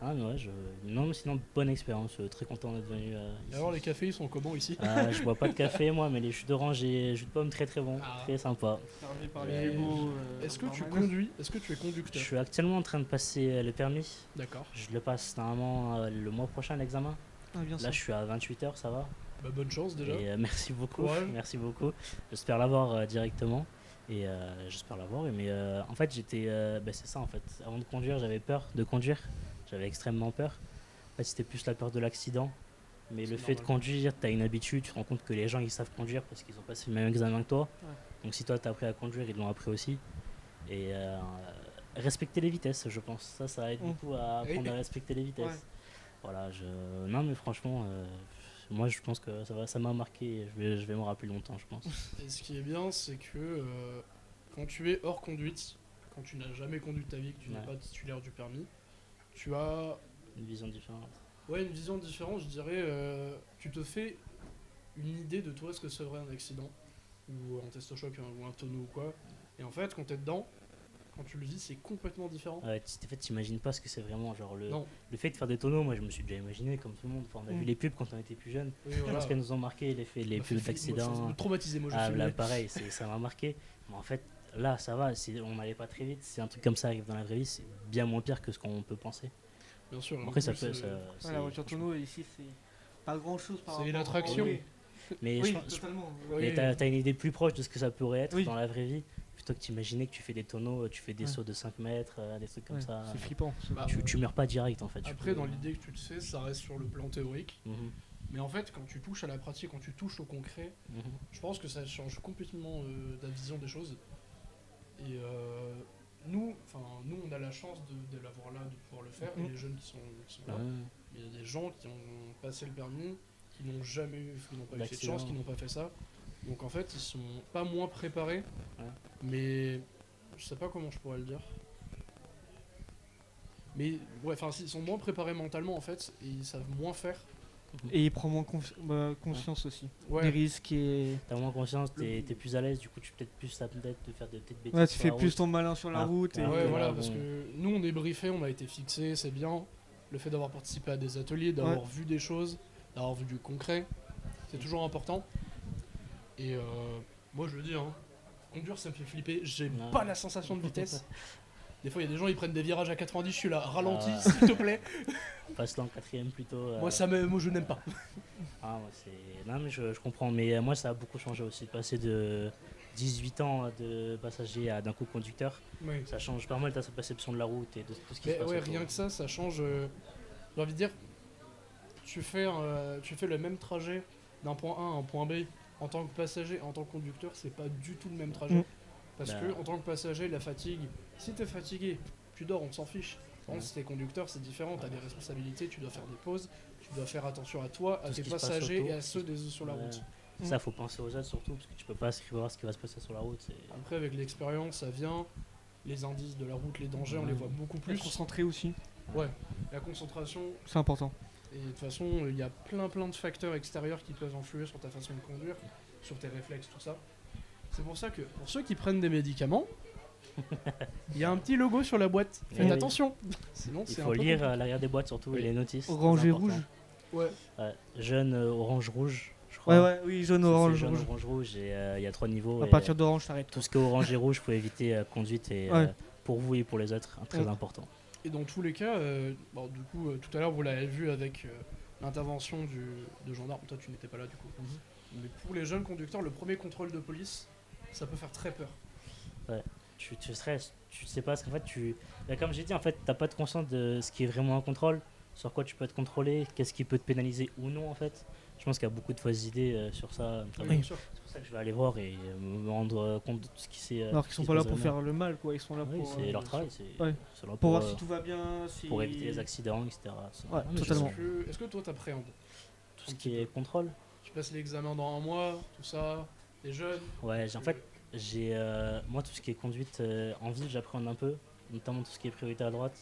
Ah mais ouais, non mais sinon bonne expérience, très content d'être venu. Et alors, les cafés, ils sont comment ici? Je bois pas de café moi, mais les jus d'orange et jus de pomme très très bon, Ah. très sympa. Servi par Et les Hugo, Est-ce que tu barman. conduis? Est-ce que tu es Je conducteur? suis actuellement en train de passer le permis. D'accord. Je le passe normalement le mois prochain l'examen. Ah, bien Là je suis à 28 heures, ça va. Bah, bonne chance déjà. Et merci beaucoup. Courage. Merci beaucoup. J'espère l'avoir directement. Et j'espère l'avoir. Mais en fait c'est ça en fait. Avant de conduire, j'avais peur de conduire. J'avais extrêmement peur. En fait, c'était plus la peur de l'accident. Mais le C'est fait de normal. conduire, tu as une habitude, tu te rends compte que les gens ils savent conduire parce qu'ils ont passé le même examen que toi. Ouais. Donc si toi tu as appris à conduire, ils l'ont appris aussi. Et respecter les vitesses, je pense. Ça aide beaucoup à apprendre Oui. à respecter les vitesses. Ouais. Voilà, non mais franchement, moi je pense que ça m'a marqué, et je vais m'en rappeler longtemps, je pense. Et ce qui est bien, c'est que quand tu es hors conduite, quand tu n'as jamais conduit de ta vie, que tu n'es Ouais. pas titulaire du permis, tu as Une vision différente. une vision différente, je dirais. Tu te fais une idée de toi ce que serait un accident, ou un testochoc, hein, ou un tonneau ou quoi. Et en fait, quand t'es dedans, quand tu le vis, c'est complètement différent. Ouais, en fait, t'imagines pas ce que c'est vraiment, genre Non. le fait de faire des tonneaux, moi je me suis déjà imaginé comme tout le monde. Enfin, on a vu les pubs quand on était plus jeune. Oui, Je voilà. pense qu'elles nous ont marqué, les Ça m'a pubs fait d'accidents. Ça m'a traumatisé, moi je Ah, suis là, désolé. pareil, ça m'a marqué. Mais en fait, là, ça va, on n'allait pas très vite. Si un truc comme ça arrive dans la vraie vie, c'est bien moins pire que ce qu'on peut penser. Bien sûr. en Après, ça plus, peut. Ouais, la voiture tonneau ici c'est pas grand chose par C'est rapport une attraction. Oui, Mais oui, je pense- totalement. Oui. mais t'as une idée plus proche de ce que ça pourrait être Oui. dans la vraie vie, plutôt que t'imaginer que tu fais des tonneaux, tu fais des Ouais. sauts de 5 mètres, des trucs comme Ouais, ça. c'est flippant. Bah, Tu meurs pas direct en fait. tu Après, peux- dans l'idée que tu te fais, ça reste sur le plan théorique. Mhm, Mais en fait, quand tu touches à la pratique, quand tu touches au concret, mhm. je pense que ça change complètement ta vision des choses. Et nous, on a la chance de l'avoir là, de pouvoir le faire, et les jeunes qui sont là. Ouais. Mais il y a des gens qui ont passé le permis, qui n'ont jamais eu, qui n'ont pas eu cette D'accident. chance, qui n'ont pas fait ça. Donc en fait, ils sont pas moins préparés, Ouais. mais je sais pas comment je pourrais le dire. Mais ouais, enfin, ils sont moins préparés mentalement en fait, et ils savent moins faire. Et il prend moins conscience aussi des Ouais, risques et T'as moins conscience, t'es plus à l'aise, du coup tu peut-être plus à peut-être de faire des petites bêtises. ouais, tu sur fais la plus route. ton malin sur la Ah, route. Et ouais, ouais, ouais, voilà, bon. parce que nous on est briefés, on a été fixés, c'est bien. Le fait d'avoir participé à des ateliers, d'avoir Ouais. vu des choses, d'avoir vu du concret, c'est toujours important. Et moi je le dis, hein, conduire ça me fait flipper, j'aime Ouais. pas la sensation de vitesse. Des fois il y a des gens ils prennent des virages à 90, je suis là, ralentis Ah. s'il te plaît. Passe-le en quatrième plutôt. Moi je n'aime pas. Ah, moi, c'est... Non, mais je comprends. Mais moi, ça a beaucoup changé aussi. De passer de 18 ans de passager à d'un coup conducteur, Oui. ça change pas mal ta perception de la route et de tout ce qui se Mais passe. ouais, autour. rien que ça change. J'ai envie de dire, tu fais le même trajet d'un point A à un point B en tant que passager et en tant que conducteur, c'est pas du tout le même trajet. Mm. Parce Bah. que en tant que passager, la fatigue, si t'es fatigué, tu dors, on s'en fiche. Par contre, si t'es conducteur, c'est différent, t'as des responsabilités, tu dois faire des pauses, tu dois faire attention à toi, à Tout ce tes qui se passe passagers autour. et à ceux sur la Ouais. route. Ça, faut penser aux autres surtout, parce que tu peux pas prévoir ce qui va se passer sur la route. Après, avec l'expérience, ça vient, les indices de la route, les dangers, on les Ouais. voit beaucoup plus plus. concentré aussi, Ouais, la concentration, c'est important. et de toute façon, il y a plein de facteurs extérieurs qui peuvent influer sur ta façon de conduire, sur tes réflexes, tout ça. C'est pour ça que, pour ceux qui prennent des médicaments, il y a un petit logo sur la boîte. Eh Faites oui. attention. Sinon, Il c'est un faut peu lire compliqué. à l'arrière des boîtes surtout Oui. et les notices. Orange très et important. rouge. Ouais. Jaune, orange, rouge, je Ouais, crois. ouais, oui, jaune, Ça, c'est orange, jaune, rouge. orange, rouge, et il y a 3 niveaux. À et, partir d'orange, t'arrêtes. tout ce qui est orange et rouge, faut éviter conduite et Ouais. pour vous et pour les autres, très Ouais. important. Et dans tous les cas, bon, du coup, tout à l'heure, vous l'avez vu avec l'intervention de gendarme. Toi, tu n'étais pas là, du coup. Mais pour les jeunes conducteurs, le premier contrôle de police, ça peut faire très peur. Tu stresses, tu sais pas, parce qu'en fait, bah, comme j'ai dit, en fait, t'as pas de conscience de ce qui est vraiment un contrôle, sur quoi tu peux être contrôlé, qu'est-ce qui peut te pénaliser ou non, en fait. Je pense qu'il y a beaucoup de fausses idées sur ça. notamment. Bien sûr. C'est pour ça que je vais aller voir et me rendre compte de tout ce qui s'est. Alors qu'ils sont pas là pour faire le mal, quoi. Ils sont là Oui, pour, c'est leur travail, c'est Ouais. c'est leur pour voir si tout va bien. Si... pour éviter les accidents, etc. Ouais, mais je totalement. sais, Est-ce que toi, t'appréhendes Tout ce qui est contrôle. Tu passes l'examen dans un mois, tout ça, les jeunes. Ouais, en fait, moi tout ce qui est conduite en ville, j'appréhende un peu, notamment tout ce qui est priorité à droite.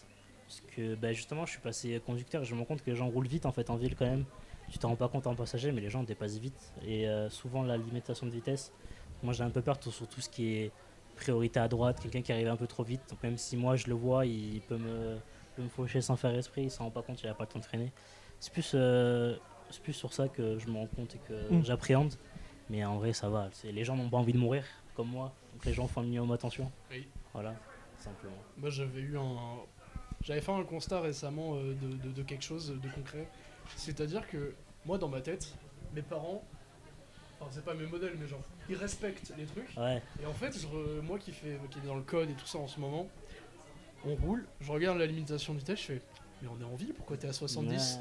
Parce que bah, justement, je suis passé conducteur et je me rends compte que les gens roulent vite en fait en ville quand même. Tu t'en rends pas compte en passager, mais les gens dépassent vite. Et souvent, la limitation de vitesse, moi j'ai un peu peur sur tout ce qui est priorité à droite, quelqu'un qui arrive un peu trop vite. Donc même si moi je le vois, il peut me faucher sans faire esprit, il s'en rend pas compte, il a pas le temps de freiner. C'est plus sur ça que je me rends compte et que j'appréhende. Mais en vrai, ça va. Les gens n'ont pas envie de mourir, comme moi. Donc les gens font un minimum attention. Oui. Voilà, simplement. Moi, j'avais fait un constat récemment de quelque chose de concret. C'est-à-dire que moi, dans ma tête, mes parents, enfin, c'est pas mes modèles, mais genre, ils respectent les trucs. Ouais, Et en fait, moi qui est dans le code et tout ça en ce moment, on roule, je regarde la limitation de vitesse, je fais, mais on est en ville, pourquoi t'es à 70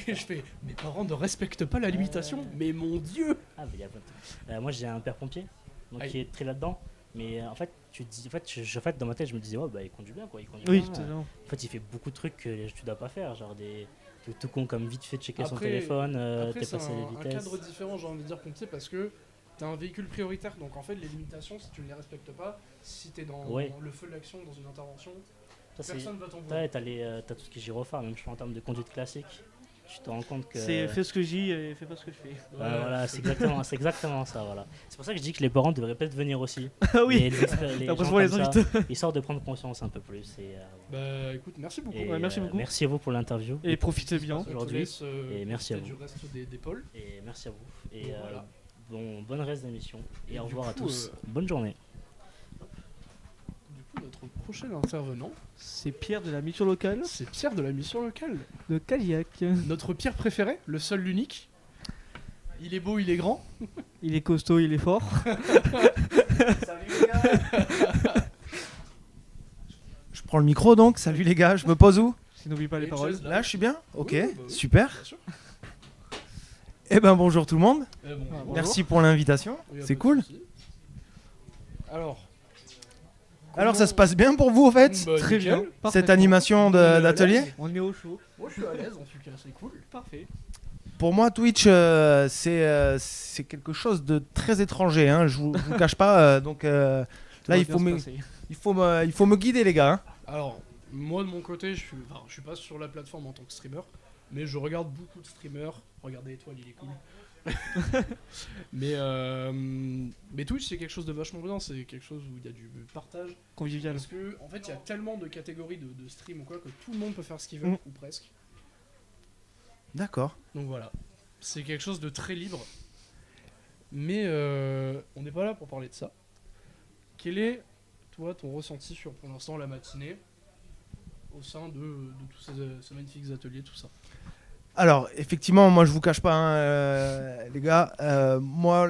Et je fais, mes parents ne respectent pas la limitation, mais mon Dieu. Ah, mais il y a plein de trucs. Moi, j'ai un père pompier, donc Aïe. qui est très là-dedans. Mais en fait, tu te dis, en fait, dans ma tête, je me disais, ouais, bah, il conduit bien, quoi. Il conduit Oui, bien. totalement. En fait, il fait beaucoup de trucs que tu dois pas faire, genre tout con comme vite fait checker son Après- téléphone, Après, c'est dépasser les un vitesses. cadre différent, j'ai envie de dire, pompier, parce que t'as un véhicule prioritaire. Donc en fait, les limitations, si tu ne les respectes pas, si t'es dans Ouais. le feu de l'action, dans une intervention, Ça, c'est- personne va t'en vouloir. t'as tout ce qui est gyrophare, même je pense en termes de conduite classique. Tu te rends compte que. C'est fais ce que je dis et fais pas ce que je fais. Voilà, c'est exactement ça. Voilà. C'est pour ça que je dis que les parents devraient peut-être venir aussi. Ah oui. Les T'as gens besoin les comme ça, invités. histoire de prendre conscience un peu plus. Bah écoute, merci beaucoup. Ouais, merci beaucoup. Merci à vous pour l'interview. Et profitez bien. Je te aujourd'hui. laisse, Et merci à profiter vous. du reste des pôles. Et merci à vous. Et Donc, voilà. bonne reste d'émission. Et au du revoir à coup, tous. Bonne journée. Du coup, notre prochain intervenant, C'est Pierre de la mission locale c'est Pierre de la mission locale. de Cadillac. Notre Pierre préféré, le seul, l'unique. Il est beau, il est grand. Il est costaud, il est fort. Salut les gars. Je prends le micro donc, salut les gars, je me pose où? Si n'oublie pas les Et paroles. Chase, Là je suis bien? Ok, Oui, bah oui. super. Bien sûr. Eh ben bonjour tout le monde, Bonjour. merci pour l'invitation, Oui, y a c'est pas de cool. souci. Alors. Alors ça se passe bien pour vous en fait? Bah, Très nickel. bien. Parfait. Cette animation d'atelier? On est au chaud. Moi, je suis à l'aise en tout cas, c'est cool. Parfait. Pour moi Twitch c'est quelque chose de très étranger, hein. Je vous cache pas, donc là il faut me guider les gars. Hein. Alors, moi de mon côté, je suis pas sur la plateforme en tant que streamer, mais je regarde beaucoup de streamers. Regardez Étoile, il est cool. mais Twitch, c'est quelque chose de vachement bien, c'est quelque chose où il y a du partage. Convivial. Parce que, en fait, il y a tellement de catégories de stream ou quoi que tout le monde peut faire ce qu'il veut, Mm. ou presque. D'accord. Donc voilà, c'est quelque chose de très libre. Mais on n'est pas là pour parler de ça. Quel est, toi, ton ressenti sur, pour l'instant, la matinée au sein de tous ces magnifiques ateliers, tout ça? Alors, effectivement, moi je vous cache pas, hein, les gars, moi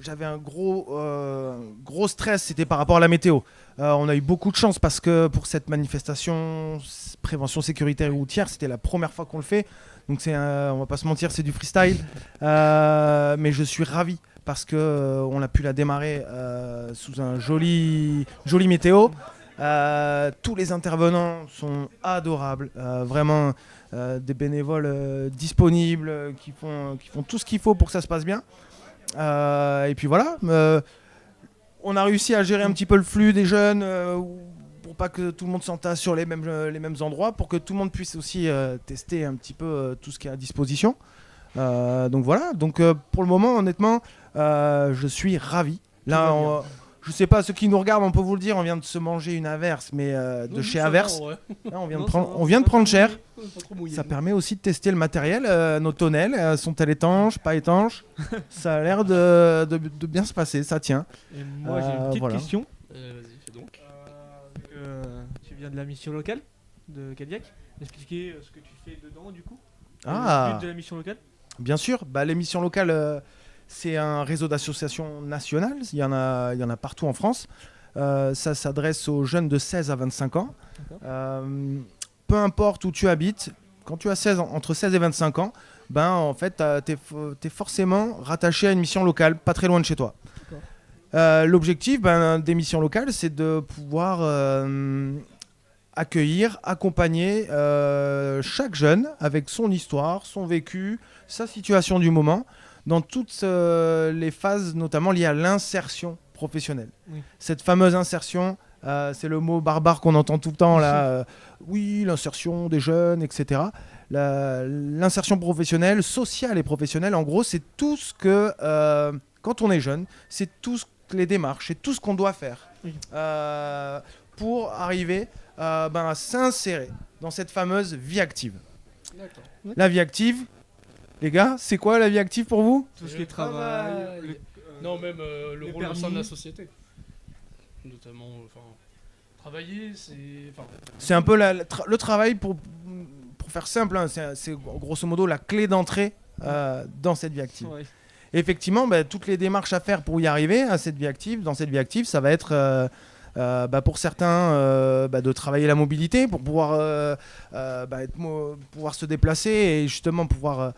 j'avais un gros stress, c'était par rapport à la météo. On a eu beaucoup de chance parce que pour cette manifestation prévention sécuritaire routière, c'était la première fois qu'on le fait. Donc on va pas se mentir, c'est du freestyle. Mais je suis ravi parce que on a pu la démarrer sous un joli météo. Tous les intervenants sont adorables, vraiment des bénévoles disponibles qui font tout ce qu'il faut pour que ça se passe bien. Et puis voilà, on a réussi à gérer un petit peu le flux des jeunes pour pas que tout le monde s'entasse sur les mêmes endroits, pour que tout le monde puisse aussi tester un petit peu tout ce qui est à disposition. Donc voilà, donc pour le moment honnêtement je suis ravi. Là je sais pas, ceux qui nous regardent, on peut vous le dire, on vient de se manger une averse, mais de chez Averse. Là, on vient de prendre cher. Ça permet aussi de tester le matériel, nos tonnelles, sont-elles étanches, pas étanches. Ça a l'air de bien se passer, ça tient. Et moi j'ai une petite voilà. question. Vas-y, fais donc. Tu viens de la mission locale de Cadillac. Expliquer ce que tu fais dedans du coup. Ah. Le but de la mission locale. Bien sûr, l'émission locale, c'est un réseau d'associations nationales, il y en a partout en France. Ça s'adresse aux jeunes de 16 à 25 ans. Peu importe où tu habites, quand tu as entre 16 et 25 ans, en fait, t'es forcément rattaché à une mission locale, pas très loin de chez toi. L'objectif des missions locales, c'est de pouvoir accueillir, accompagner chaque jeune avec son histoire, son vécu, sa situation du moment, dans toutes les phases notamment liées à l'insertion professionnelle. Oui. Cette fameuse insertion, c'est le mot barbare qu'on entend tout le temps là. Oui, l'insertion des jeunes, etc. L'insertion professionnelle, sociale et professionnelle, en gros, c'est tout ce que, quand on est jeune, c'est toutes les démarches, c'est tout ce qu'on doit faire Oui. pour arriver à s'insérer dans cette fameuse vie active. D'accord. La vie active, les gars, c'est quoi la vie active pour vous? Tout ce qui est travail. Non, même le rôle au sein de permis. la société. Notamment, travailler, c'est. C'est un peu le travail, pour faire simple, hein, c'est grosso modo la clé d'entrée dans cette vie active. Ouais. Effectivement, toutes les démarches à faire pour y arriver à cette vie active, dans cette vie active, ça va être pour certains de travailler la mobilité pour pouvoir, pouvoir se déplacer et justement pouvoir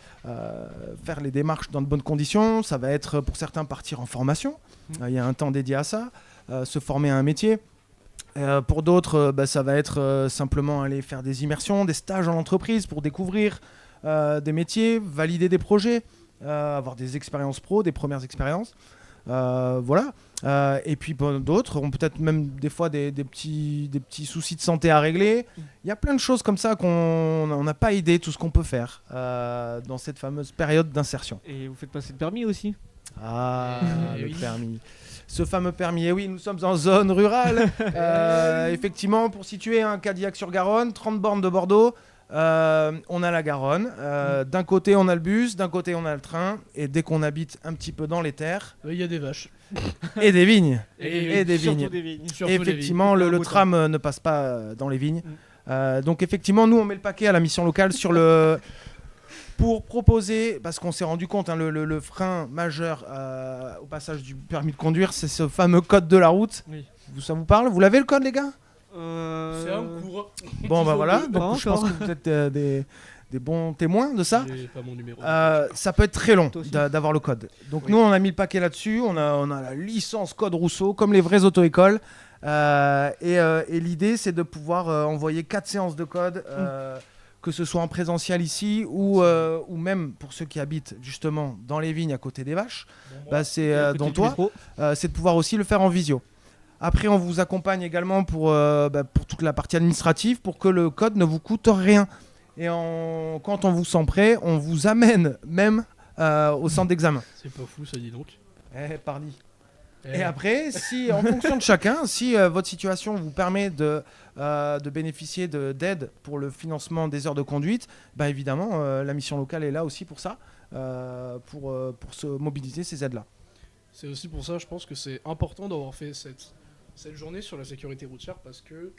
faire les démarches dans de bonnes conditions. Ça va être pour certains partir en formation. Il y a un temps dédié à ça, se former à un métier. Pour d'autres, ça va être simplement aller faire des immersions, des stages en entreprise pour découvrir des métiers, valider des projets, avoir des expériences pro, des premières expériences. Voilà. Et puis d'autres ont peut-être même des fois des petits soucis de santé à régler. Il y a plein de choses comme ça qu'on n'a pas idée tout ce qu'on peut faire dans cette fameuse période d'insertion. Et vous faites passer le permis aussi. Ah, le oui. permis. Ce fameux permis. Et oui, nous sommes en zone rurale. Effectivement, pour situer un Cadillac-sur-Garonne, 30 bornes de Bordeaux, on a la Garonne. D'un côté, on a le bus, d'un côté, on a le train. Et dès qu'on habite un petit peu dans les terres, Il y a des vaches. et des vignes. Et des surtout vignes. des vignes. Surtout Et les vignes. effectivement, le tram ne passe pas dans les vignes. Donc effectivement, nous, on met le paquet à la mission locale sur le... pour proposer, parce qu'on s'est rendu compte, le frein majeur au passage du permis de conduire, c'est ce fameux code de la route. Oui. Ça vous parle? Vous l'avez le code, les gars? C'est un cours. Bon, bah voilà. Pas Donc, je pense encore. que vous êtes des bons témoins de ça. J'ai pas mon numéro. Ça peut être très long Toi aussi. d'avoir le code. Donc Oui. nous, on a mis le paquet là-dessus. On a la licence code Rousseau, comme les vraies auto-écoles. Et l'idée, c'est de pouvoir envoyer 4 séances de code, que ce soit en présentiel ici ou même pour ceux qui habitent justement dans les vignes à côté des vaches. C'est dans toi. C'est de pouvoir aussi le faire en visio. Après, on vous accompagne également pour toute la partie administrative pour que le code ne vous coûte rien. Et quand on vous sent prêt, on vous amène même au centre d'examen. C'est pas fou, ça dit donc. Pardi. Eh, Et après, si, en fonction de chacun, si votre situation vous permet de bénéficier d'aide pour le financement des heures de conduite, évidemment, la mission locale est là aussi pour ça, pour se mobiliser ces aides-là. C'est aussi pour ça, je pense que c'est important d'avoir fait cette journée sur la sécurité routière parce que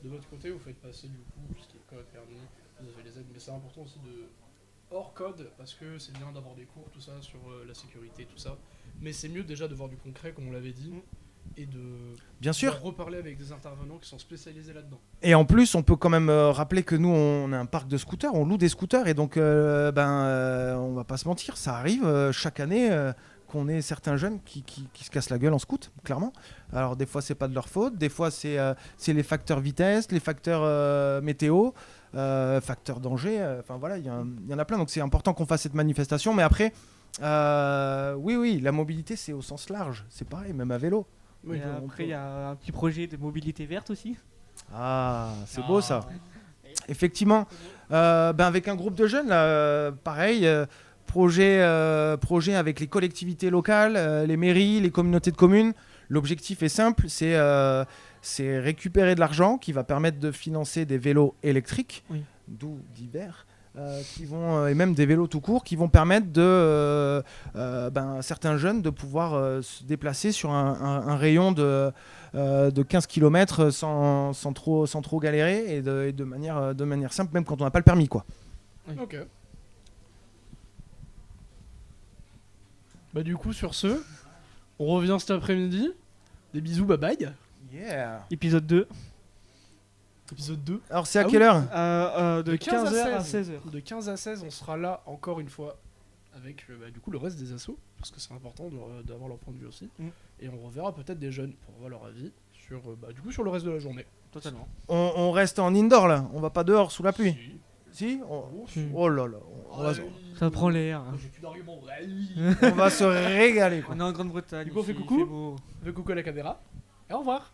de votre côté, vous faites passer du coup ce qui est code, permis, vous avez les aides, mais c'est important aussi de hors code parce que c'est bien d'avoir des cours, tout ça, sur la sécurité, tout ça. Mais c'est mieux déjà de voir du concret, comme on l'avait dit, et de Bien sûr. reparler avec des intervenants qui sont spécialisés là-dedans. Et en plus, on peut quand même rappeler que nous, on a un parc de scooters, on loue des scooters, et donc, on va pas se mentir, ça arrive chaque année qu'on ait certains jeunes qui se cassent la gueule en scoot, clairement. Alors des fois, c'est pas de leur faute, des fois, c'est les facteurs vitesse, les facteurs météo, facteurs danger, enfin voilà, il y en a plein, donc c'est important qu'on fasse cette manifestation, mais après, oui, la mobilité, c'est au sens large, c'est pareil, même à vélo. Oui, Et après, il y a un petit projet de mobilité verte aussi. Ah, c'est beau ça. Effectivement, avec un groupe de jeunes, là, pareil, projet avec les collectivités locales, les mairies, les communautés de communes. L'objectif est simple, c'est récupérer de l'argent qui va permettre de financer des vélos électriques, Oui. d'où divers, et même des vélos tout court, qui vont permettre certains jeunes de pouvoir se déplacer sur un rayon de 15 km sans trop galérer et de manière simple, même quand on n'a pas le permis, quoi. Ok. Du coup, sur ce, on revient cet après-midi. Des bisous, bye bye. Yeah. Épisode 2. Épisode 2. Alors c'est à Ah quelle heure? De 15h à 16h. De 15 à 16, on sera là encore une fois avec du coup le reste des assos, parce que c'est important d'avoir leur point de vue aussi. Et on reverra peut-être des jeunes pour avoir leur avis sur le reste de la journée. Totalement. On reste en indoor là, on va pas dehors sous la pluie. Si Si. Oh là là, Ça prend l'air. J'ai plus d'arguments. on va se régaler, quoi. On est en Grande-Bretagne. Du coup, on fait ici, il coucou. fait beau. Fais coucou à la caméra. Et au revoir.